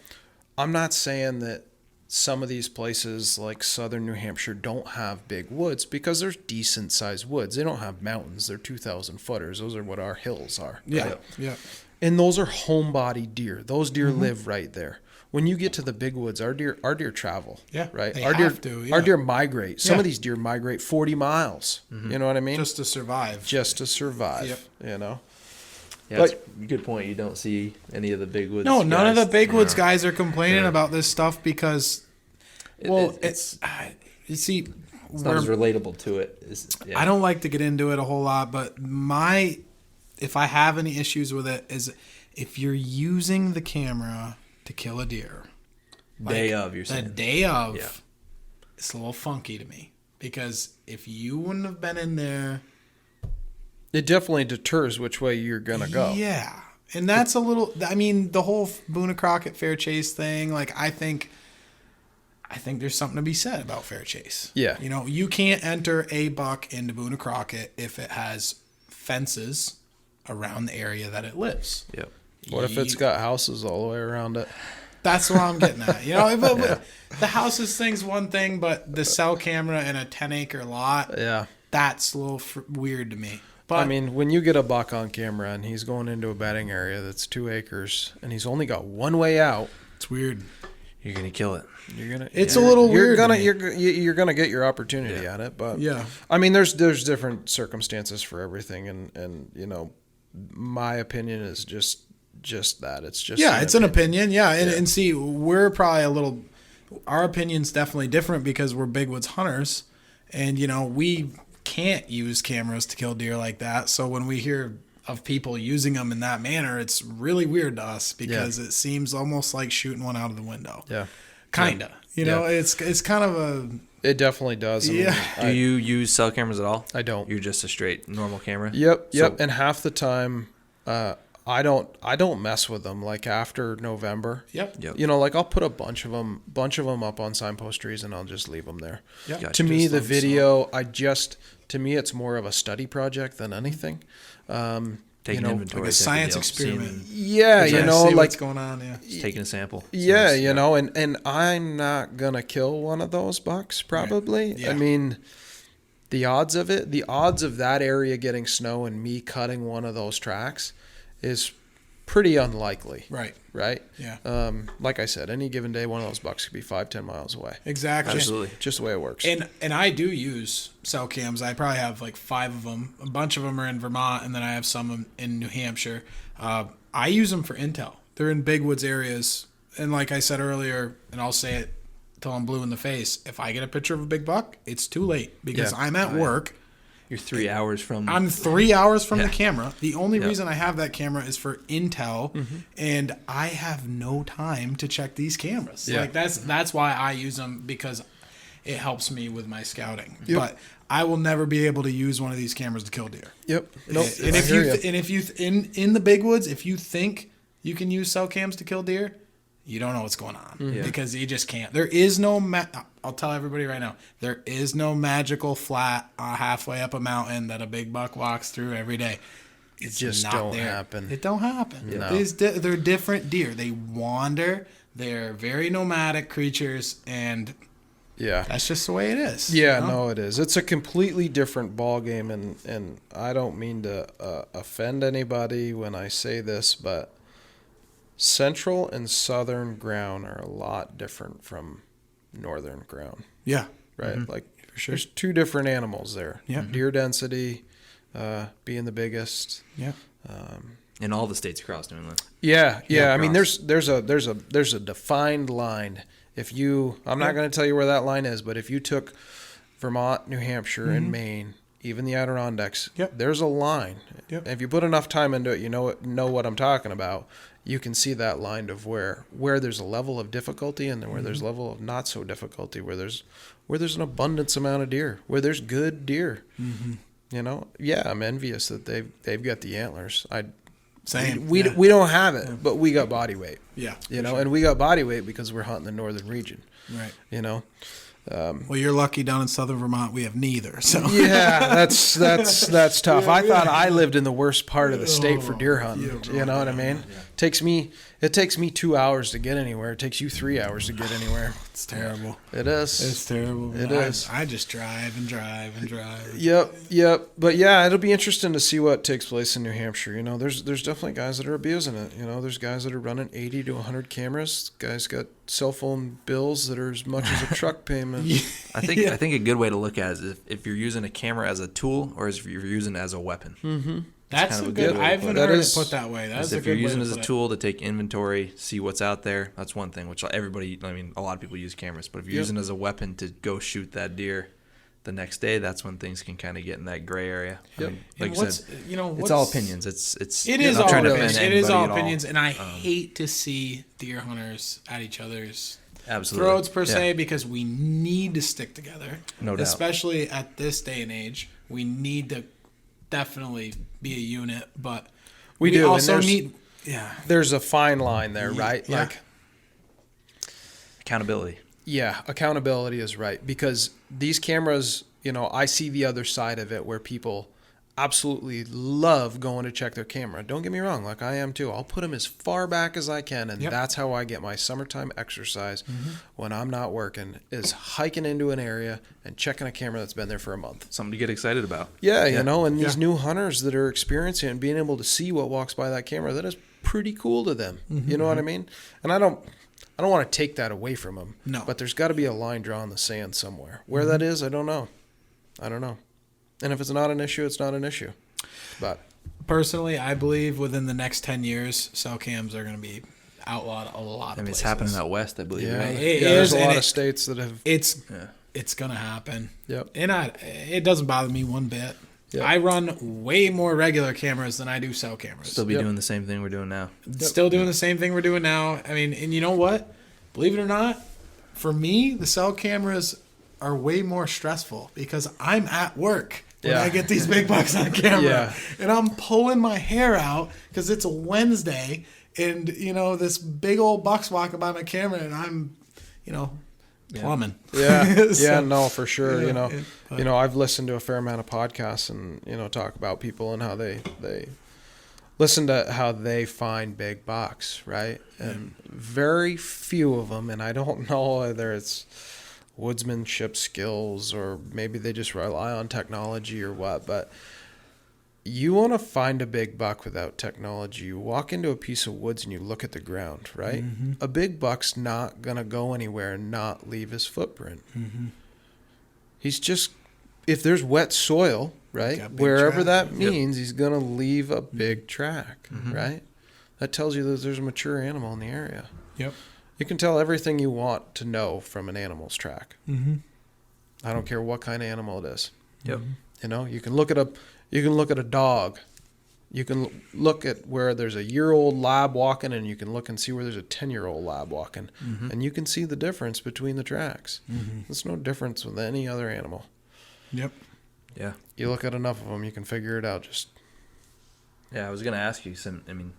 I'm not saying that some of these places like southern New Hampshire don't have big woods, because there's decent sized woods. They don't have mountains. They're 2,000 footers. Those are what our hills are. Yeah. Right? Yeah. And those are homebody deer. Those deer live right there. When you get to the big woods, our deer travel. Yeah. Right. They Our have to. Yeah. Our deer migrate. Some of these deer migrate 40 miles. You know what I mean? Just to survive. Yep. You know. Yeah, that's a good point. You don't see any of the big woods. No, none of the guys. big woods guys are complaining about this stuff because, it's you see, it's not as relatable to it. I don't like to get into it a whole lot, but if I have any issues with it is if you're using the camera to kill a deer, you're saying the day of, it's a little funky to me, because if you wouldn't have been in there, it definitely deters which way you're gonna go. Yeah, and that's a little. I mean, the whole Boone Crockett fair chase thing. Like, I think there's something to be said about fair chase. Yeah, you know, you can't enter a buck into Boone Crockett if it has fences around the area that it lives. Yep. What if it's got houses all the way around it? That's what I'm getting at. You know, but the houses thing's one thing, but the cell camera in a 10-acre lot, that's a little weird to me. But I mean, when you get a buck on camera and he's going into a bedding area that's 2 acres and he's only got one way out, it's weird. You're gonna kill it. It's a little weird. You're gonna get your opportunity at it, but I mean, there's different circumstances for everything, and you know, my opinion is just that it's just it's an opinion, and see, we're probably our opinion's definitely different because we're big woods hunters, and you know, we can't use cameras to kill deer like that. So when we hear of people using them in that manner, it's really weird to us because it seems almost like shooting one out of the window. Yeah, kinda. You know, it's kind of a. It definitely does. I mean, do you use cell cameras at all? I don't. You're just a straight normal camera. Yep. And half the time, I don't mess with them. Like after November. Yep. You know, like I'll put a bunch of them up on signpost trees, and I'll just leave them there. Yep. Gotcha. To me, the video, to me, it's more of a study project than anything. Taking inventory, like a science experiment. Yeah, you know, like what's going on. Yeah, just taking a sample. Yeah, you know, and I'm not gonna kill one of those bucks probably. Right. Yeah. I mean, the odds of that area getting snow and me cutting one of those tracks is pretty unlikely. Right. Yeah. Like I said, any given day, one of those bucks could be 5-10 miles away. Exactly. Absolutely. Just the way it works. And I do use cell cams. I probably have like 5 of them. A bunch of them are in Vermont, and then I have some in New Hampshire. I use them for intel. They're in big woods areas. And like I said earlier, and I'll say it till I'm blue in the face, if I get a picture of a big buck, it's too late because I'm at work. You're 3 hours from. I'm 3 hours from the camera. The only reason I have that camera is for intel, and I have no time to check these cameras. Yeah. Like that's why I use them, because it helps me with my scouting. Yep. But I will never be able to use one of these cameras to kill deer. Yep. Nope. And if you in the big woods, if you think you can use cell cams to kill deer, you don't know what's going on because you just can't. There is no. I'll tell everybody right now. There is no magical flat halfway up a mountain that a big buck walks through every day. It's just not don't there. happen. It don't happen. No. They're different deer. They wander. They're very nomadic creatures, and that's just the way it is. Yeah, you know? No, it is. It's a completely different ball game, and I don't mean to offend anybody when I say this, but central and southern ground are a lot different from northern ground. Yeah. Right? Mm-hmm. Like, for sure. There's 2 different animals there. Yeah. Deer density being the biggest. Yeah. In all the states across New England. Yeah. I mean, there's a defined line. If you, I'm not going to tell you where that line is, but if you took Vermont, New Hampshire, and Maine even the Adirondacks, Yep. there's a line. Yep. If you put enough time into it, you know what I'm talking about. You can see that line of where there's a level of difficulty and then where there's a level of not so difficulty, where there's an abundance amount of deer, where there's good deer. Mm-hmm. You know, yeah, I'm envious that they've got the antlers. Same. We don't have it, but we got body weight. Yeah. You know, and we got body weight because we're hunting the northern region. Right. You know. Well, you're lucky down in southern Vermont. We have neither. So yeah, that's tough. I thought I lived in the worst part of the state for deer hunting. You know what I mean? Yeah. It takes me 2 hours to get anywhere. It takes you 3 hours to get anywhere. It's terrible. It is. It's terrible. It is. I just drive and drive and drive. Yep. But yeah, it'll be interesting to see what takes place in New Hampshire. You know, there's definitely guys that are abusing it. You know, there's guys that are running 80 to 100 cameras. Guys got cell phone bills that are as much as a truck payment. I think a good way to look at it is if you're using a camera as a tool or if you're using it as a weapon. Mm-hmm. That's kind of a a good. good way I to haven't put it. heard it put that way. That's a If good you're way using to it as a put it. tool to take inventory, see what's out there, that's one thing. Which everybody, I mean, a lot of people use cameras, but if you're using it as a weapon to go shoot that deer the next day, that's when things can kind of get in that gray area. Yep. I mean, like you said, it's all opinions. It's It is not all trying to opinions. offend It is all anybody at opinions, and I hate to see deer hunters at each other's Absolutely. throats per se, Yeah. because we need to stick together. No doubt. Especially at this day and age, we need to definitely be a unit, but We do, and also there's- need. Yeah. There's a fine line there, right? Yeah. Like, Accountability. yeah, accountability is right, because these cameras, you know, I see the other side of it where people absolutely love going to check their camera. Don't get me wrong, like I am too. I'll put them as far back as I can, and Yep. that's how I get my summertime exercise when I'm not working, is hiking into an area and checking a camera that's been there for a month. Something to get excited about. Yeah, you know, and these Yeah. new hunters that are experiencing it and being able to see what walks by that camera, that is pretty cool to them. You know what I mean? And I don't want to take that away from them. No. But there's got to be a line drawn in the sand somewhere. Where that is, I don't know. And if it's not an issue, it's not an issue. But Personally, I believe within the next 10 years, cell cams are going to be outlawed a lot of I mean, it's places. happening out west, I believe. yeah, Right? It there's is, a and lot it- of states that have. It's Yeah. it's going to happen. Yep. And it doesn't bother me one bit. Yep. I run way more regular cameras than I do cell cameras. Still be Yep. doing the same thing we're doing now. Still doing the same thing we're doing now. I mean, and you know what? Believe it or not, for me, the cell cameras are way more stressful because I'm at work when Yeah. I get these big bucks on camera. Yeah. And I'm pulling my hair out because it's a Wednesday and, you know, this big old buck's walking by my camera and I'm, you know, plumbing. Yeah, So- yeah, no, for sure. Yeah, you know, but- I've listened to a fair amount of podcasts and talk about people and how they listen to how they find big bucks, right? And very few of them, and I don't know whether it's woodsmanship skills or maybe they just rely on technology or what, but you want to find a big buck without technology. You walk into a piece of woods and you look at the ground, right? Mm-hmm. A big buck's not going to go anywhere and not leave his footprint. Mm-hmm. He's just, if there's wet soil, right? Got big Wherever track. that means, he's going to leave a big track, right? That tells you that there's a mature animal in the area. Yep. You can tell everything you want to know from an animal's track. Mm-hmm. I don't care what kind of animal it is. Yep. You know, you can look at a dog. You can look at where there's a year-old lab walking, and you can look and see where there's a 10-year-old lab walking, and you can see the difference between the tracks. There's no difference with any other animal. Yep. Yeah. You look at enough of them, you can figure it out. Just Yeah, I was going to ask you, I mean,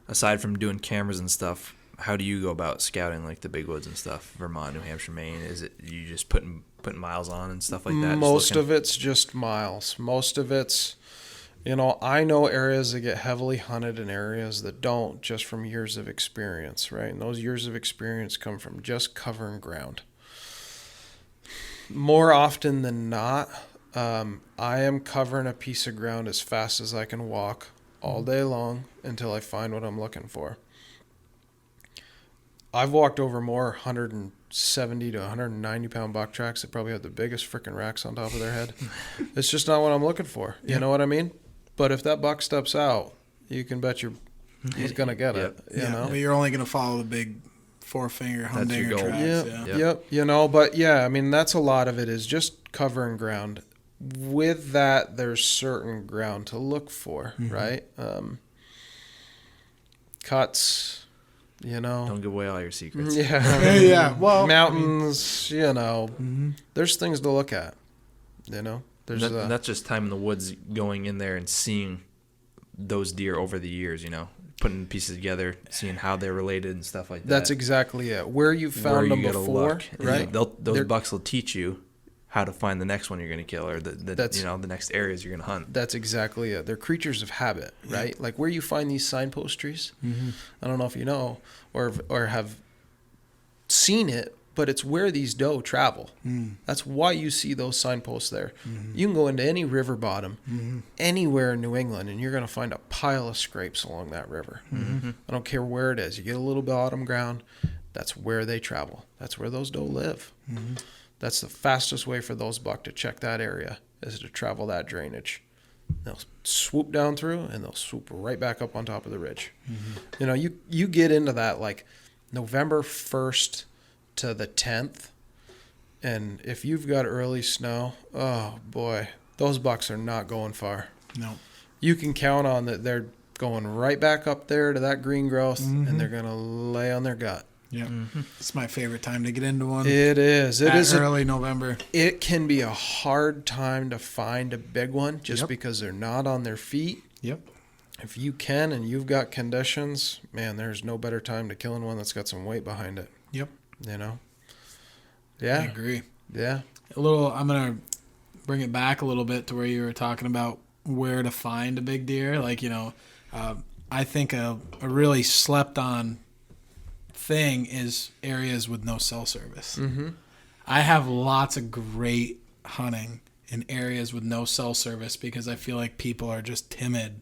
aside from doing cameras and stuff, how do you go about scouting like the big woods and stuff, Vermont, New Hampshire, Maine? Is it you just putting miles on and stuff like that? most of it's just miles. Most of it's, I know areas that get heavily hunted and areas that don't, just from years of experience, right? And those years of experience come from just covering ground. More often than not, I am covering a piece of ground as fast as I can walk all day long until I find what I'm looking for. I've walked over more 170 to 190 pound buck tracks that probably have the biggest freaking racks on top of their head. It's just not what I'm looking for. You know what I mean? But if that buck steps out, you can bet he's going to get it. You know? But you're only going to follow the big four-finger That's your humdinger goal. tracks. Yep. But yeah, I mean, that's a lot of it is just covering ground. with that, there's certain ground to look for, right? Cuts, Don't give away all your secrets. Yeah. Yeah. Well, Mountains, there's things to look at, There's And that's just time in the woods, going in there and seeing those deer over the years, putting pieces together, seeing how they're related and stuff like that. That's exactly it. Where you found them before, right? Those bucks will teach you how to find the next one you're going to kill, or the next areas you're going to hunt. That's exactly it. They're creatures of habit, right? Like where you find these signpost trees. I don't know if you know or have seen it, but it's where these doe travel. That's why you see those signposts there. You can go into any river bottom anywhere in New England, and you're going to find a pile of scrapes along that river. I don't care where it is. You get a little bottom ground, that's where they travel. That's where those doe live. That's the fastest way for those buck to check that area, is to travel that drainage. They'll swoop down through, and they'll swoop right back up on top of the ridge. You get into that like November 1st to the 10th, and if you've got early snow, oh boy, those bucks are not going far. No. You can count on that they're going right back up there to that green growth, and they're going to lay on their gut. Yeah, it's my favorite time to get into one. It is. It is early November. It can be a hard time to find a big one just because they're not on their feet. Yep. If you can and you've got conditions, man, there's no better time to killing one that's got some weight behind it. Yep. Yeah. I agree. Yeah. I'm gonna bring it back a little bit to where you were talking about where to find a big deer. Like, I think a really slept on thing is areas with no cell service. I have lots of great hunting in areas with no cell service because I feel like people are just timid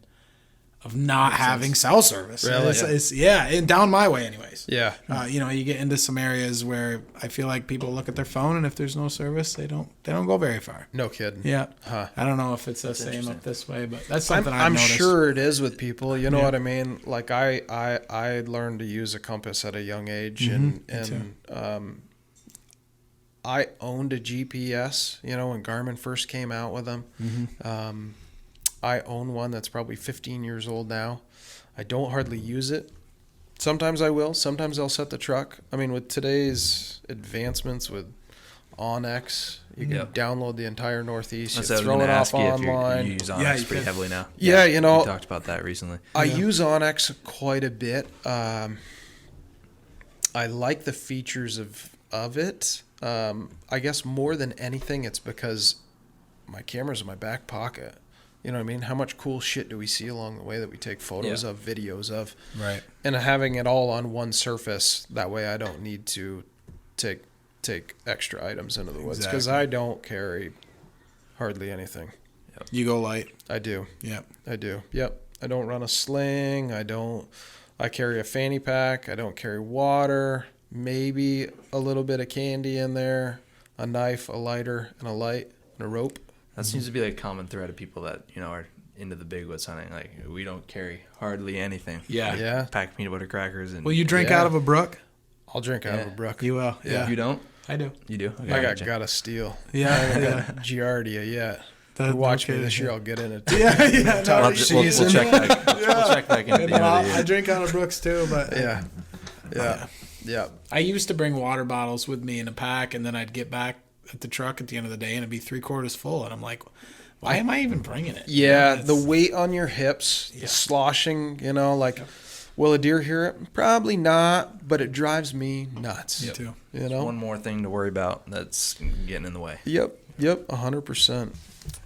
of not having cell service. Really? It's and down my way anyways. Yeah. You get into some areas where I feel like people look at their phone, and if there's no service, they don't go very far. No kidding. Yeah. Huh. I don't know if it's the same up this way, but that's something I've I'm noticed. sure it is with people. You know what I mean? Like I learned to use a compass at a young age, and I owned a GPS, when Garmin first came out with them. I own one that's probably 15 years old now. I don't hardly use it. Sometimes I will. Sometimes I'll set the truck. I mean, with today's advancements with OnX, you can download the entire Northeast. You throw it off online. You use OnX pretty heavily now. Yeah, we talked about that recently. I use OnX quite a bit. I like the features of it. I guess more than anything, it's because my camera's in my back pocket. You know what I mean? How much cool shit do we see along the way that we take photos of, videos of? Right. And having it all on one surface, that way I don't need to take extra items into the woods, because I don't carry hardly anything. Yep. You go light. I do. Yep. I do. Yep. I don't run a sling. I carry a fanny pack. I don't carry water. Maybe a little bit of candy in there, a knife, a lighter, and a light, and a rope. That seems to be like a common thread of people that, are into the big woods hunting. Like, we don't carry hardly anything. Yeah. Like, Yeah. pack of peanut butter crackers. And Will you drink out of a brook? I'll drink out of a brook. You will. Yeah. You don't? I do. You do? Okay, I gotcha. got a steal. Yeah. I haven't got Giardia yet. Watch me this year. I'll get in it. Yeah. We'll check back. We'll check back in at the end of the year. I drink out of brooks too, but Yeah. I used to bring water bottles with me in a pack, and then I'd get back at the truck at the end of the day, and it'd be 3/4 full, and I'm like, why am I even bringing it? Yeah, the weight on your hips, the sloshing, will a deer hear it? Probably not, but it drives me nuts. Me too. One more thing to worry about that's getting in the way. Yep, 100%.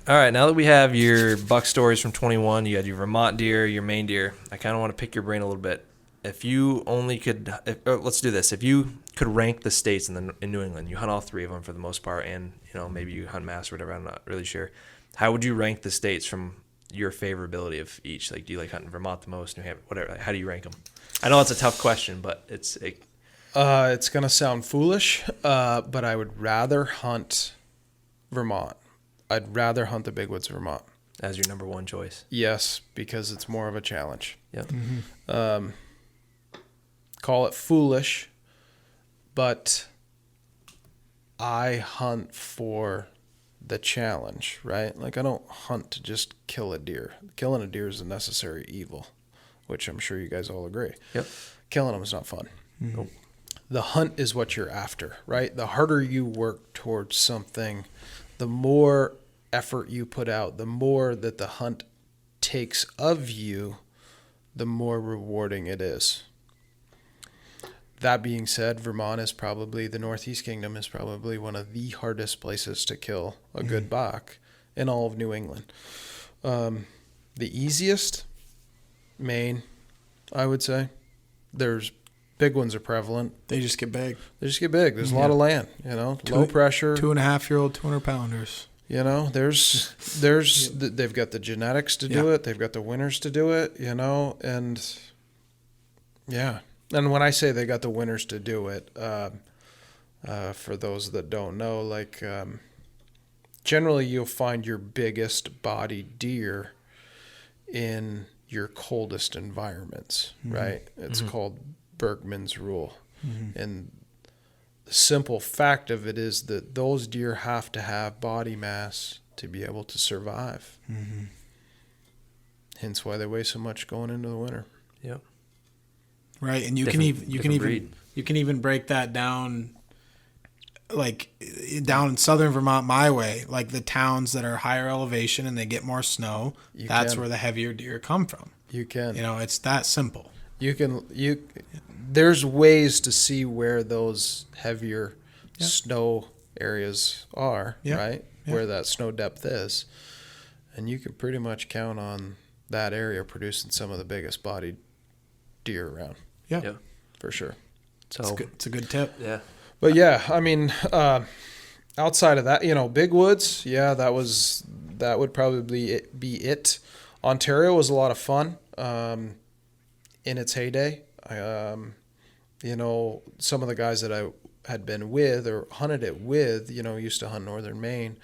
All right, now that we have your buck stories from 21, you had your Vermont deer, your Maine deer, I kind of want to pick your brain a little bit. If you only could, let's do this. If you could rank the states in New England, you hunt all three of them for the most part, and maybe you hunt mass or whatever, I'm not really sure. How would you rank the states from your favorability of each? Like, do you like hunting Vermont the most, New Hampshire, whatever? How do you rank them? I know it's a tough question, but it's gonna sound foolish, but I would rather hunt Vermont. I'd rather hunt the Big Woods Vermont as your number one choice. Yes, because it's more of a challenge. Yep. Call it foolish, but I hunt for the challenge, right? Like I don't hunt to just kill a deer. Killing a deer is a necessary evil, which I'm sure you guys all agree. Yep. Killing them is not fun. Nope. The hunt is what you're after, right? The harder you work towards something, the more effort you put out, the more that the hunt takes of you, the more rewarding it is. That being said, Vermont is probably, the Northeast Kingdom is probably one of the hardest places to kill a good buck in all of New England. The easiest, Maine, I would say. There's big ones are prevalent. They just get big. There's a lot of land, low pressure. 2.5-year-old 200-pounders. They've got the genetics to do it. They've got the winners to do it, and yeah. And when I say they got the winners to do it, for those that don't know, like generally you'll find your biggest body deer in your coldest environments, right? It's called Bergman's rule. And the simple fact of it is that those deer have to have body mass to be able to survive. Hence why they weigh so much going into the winter. Yep. Right, and you can even break that down, like down in southern Vermont my way, like the towns that are higher elevation and they get more snow. That's where the heavier deer come from. You can. It's that simple. There's ways to see where those heavier snow areas are, right? Where that snow depth is. And you can pretty much count on that area producing some of the biggest bodied deer around. Yeah. For sure. So it's a good tip. Yeah. But yeah, I mean, outside of that, big woods, that would probably be it. Ontario was a lot of fun in its heyday. Some of the guys that I had been with or hunted it with, used to hunt northern Maine,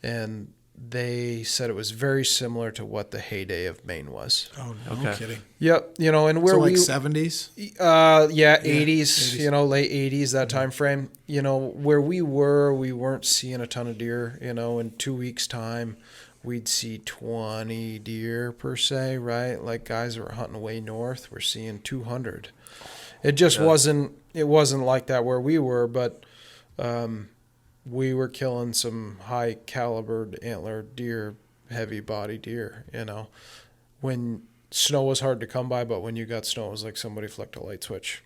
and they said it was very similar to what the heyday of Maine was. Oh, no kidding. Yep. And where like 70s? 80s, late 80s, that time frame. Where we weren't seeing a ton of deer. In 2 weeks' time, we'd see 20 deer per se, right? Like guys that were hunting way north were seeing 200. It just wasn't like that where we were, but we were killing some high calibered antler deer, heavy body deer, when snow was hard to come by, but when you got snow, it was like somebody flicked a light switch.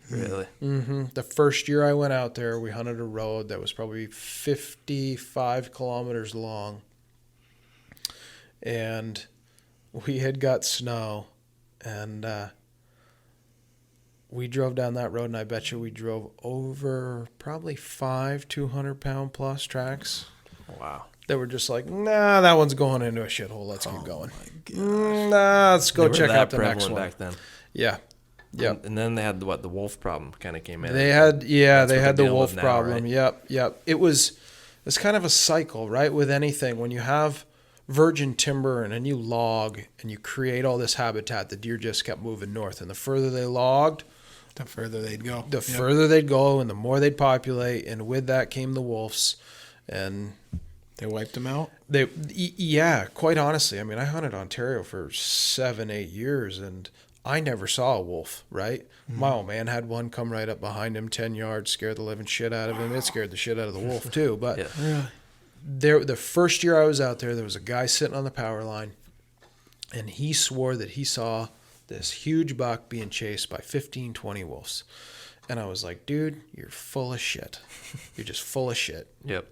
Really? The first year I went out there, we hunted a road that was probably 55 kilometers long, and we had got snow, and we drove down that road, and I bet you we drove over probably 5 200-pound plus tracks. Wow. They were just like, nah, that one's going into a shithole. Let's keep going. Nah, let's go check out the next one. Back then. Yeah. Yeah. And then they had the wolf problem kind of came in. They had the wolf problem. Right? Yep. It's kind of a cycle, right? With anything, when you have virgin timber and then you log and you create all this habitat, the deer just kept moving north, and the further they logged, the further they'd go. The further they'd go, and the more they'd populate, and with that came the wolves, and they wiped them out. Quite honestly, I mean, I hunted Ontario for 7-8 years, and I never saw a wolf. Right, my old man had one come right up behind him, 10 yards, scared the living shit out of him. It scared the shit out of the wolf too. But the first year I was out there was a guy sitting on the power line, and he swore that he saw this huge buck being chased by 15, 20 wolves. And I was like, dude, you're full of shit. You're just full of shit. Yep.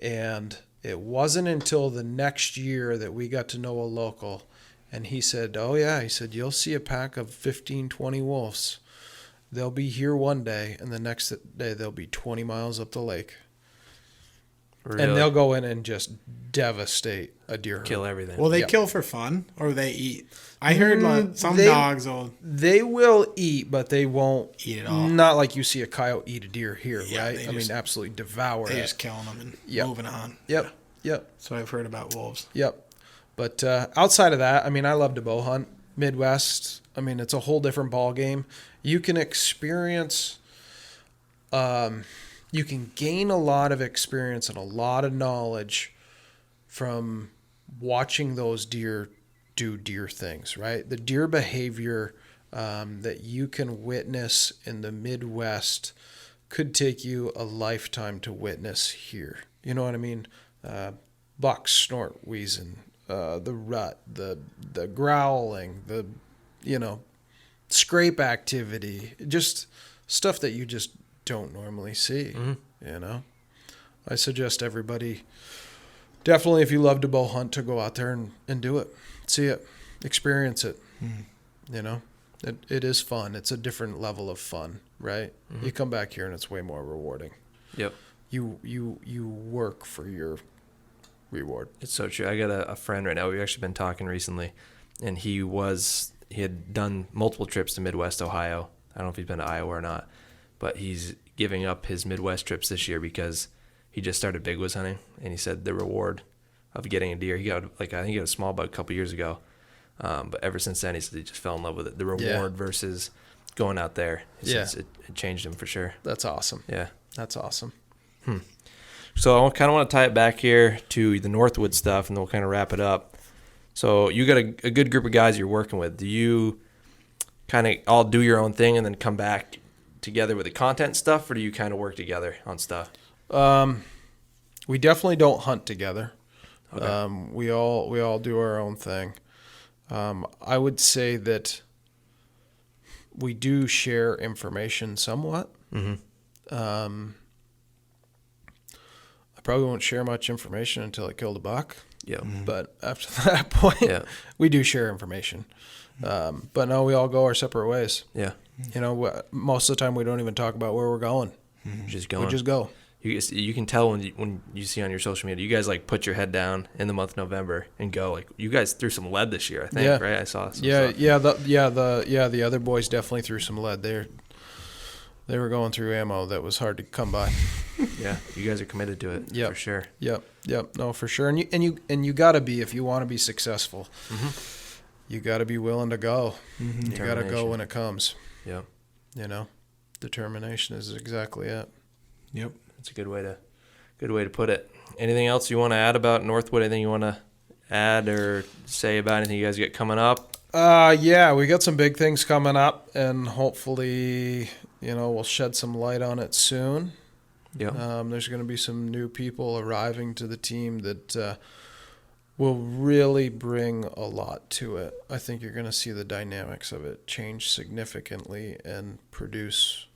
And it wasn't until the next year that we got to know a local, and he said, oh yeah, he said, you'll see a pack of 15, 20 wolves. They'll be here one day, and the next day they'll be 20 miles up the lake. Really? And they'll go in and just devastate a deer herd. Kill everything. Will they kill for fun, or they eat? I heard some dogs will. They will eat, but they won't eat it all. Not like you see a coyote eat a deer here, right? I mean, absolutely devour it. They just killing them and moving on. Yep. So I've heard about wolves. Yep. But outside of that, I mean, I love to bow hunt. Midwest, I mean, it's a whole different ball game. You can experience you can gain a lot of experience and a lot of knowledge from watching those deer do deer things, right? The deer behavior that you can witness in the Midwest could take you a lifetime to witness here. You know what I mean? Bucks, snort, wheezing, the rut, the growling, the, scrape activity, just stuff that you just don't normally see, I suggest everybody, definitely if you love to bow hunt, to go out there and do it, see it, experience it. It is fun. It's a different level of fun, right? You come back here and it's way more rewarding. Yep. You work for your reward. It's so true. I got a friend right now. We've actually been talking recently, and he had done multiple trips to Midwest Ohio. I don't know if he's been to Iowa or not, but he's giving up his Midwest trips this year because he just started big woods hunting, and he said the reward of getting a deer, he got I think he got a small buck a couple years ago, but ever since then he said he just fell in love with it. The reward versus going out there, he says it changed him for sure. That's awesome. Yeah, that's awesome. So I kind of want to tie it back here to the Northwoods stuff, and then we'll kind of wrap it up. So you got a good group of guys you're working with. Do you kind of all do your own thing and then come back together with the content stuff, or do you kind of work together on stuff? We definitely don't hunt together. Okay. We all do our own thing. I would say that we do share information somewhat. I probably won't share much information until I kill the buck. Yeah. But after that point, we do share information. But no, we all go our separate ways. Yeah. Most of the time we don't even talk about where we're going. Just going. We just go. You can tell when you see on your social media, you guys like put your head down in the month of November and go. Like, you guys threw some lead this year, I think, right? I saw some stuff. The other boys definitely threw some lead. They were going through ammo that was hard to come by. Yeah, you guys are committed to it for sure. Yep. No, for sure. And you got to be, if you want to be successful. You got to be willing to go. You got to go when it comes. Yep. Determination is exactly it. Yep. That's a good way to put it. Anything else you want to add about Northwood? Anything you want to add or say about anything you guys get coming up? We got some big things coming up, and hopefully, we'll shed some light on it soon. Yeah. There's going to be some new people arriving to the team that will really bring a lot to it. I think you're going to see the dynamics of it change significantly and produce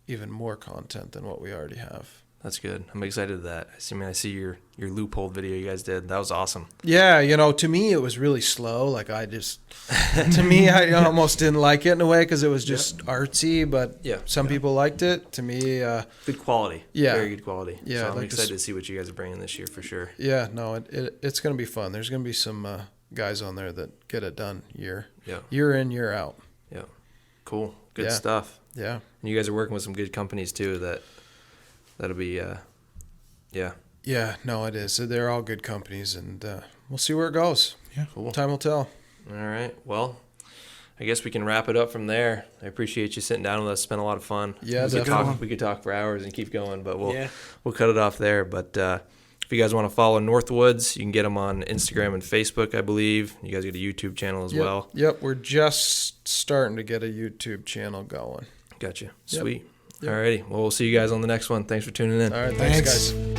even more content than what we already have. That's good. I'm excited to that. I see your loophole video you guys did. That was awesome. Yeah, to me it was really slow. Like I almost didn't like it in a way because it was just artsy, but some people liked it. To me, good quality. Yeah. Very good quality. Yeah. So I'm excited to see what you guys are bringing this year for sure. Yeah, no, it's going to be fun. There's going to be some guys on there that get it done year in, year out. Yeah. Cool. Good stuff. Yeah. And you guys are working with some good companies too that'll be Yeah, no, it is. They're all good companies, and we'll see where it goes. Yeah. Cool. Time will tell. All right. Well, I guess we can wrap it up from there. I appreciate you sitting down with us. It's been a lot of fun. Yeah, we could talk for hours and keep going, but we'll cut it off there. But if you guys want to follow Northwoods, you can get them on Instagram and Facebook, I believe. You guys get a YouTube channel as well. Yep, we're just starting to get a YouTube channel going. Gotcha. Sweet. Yep. All righty. Well, we'll see you guys on the next one. Thanks for tuning in. All right. Thanks. Guys.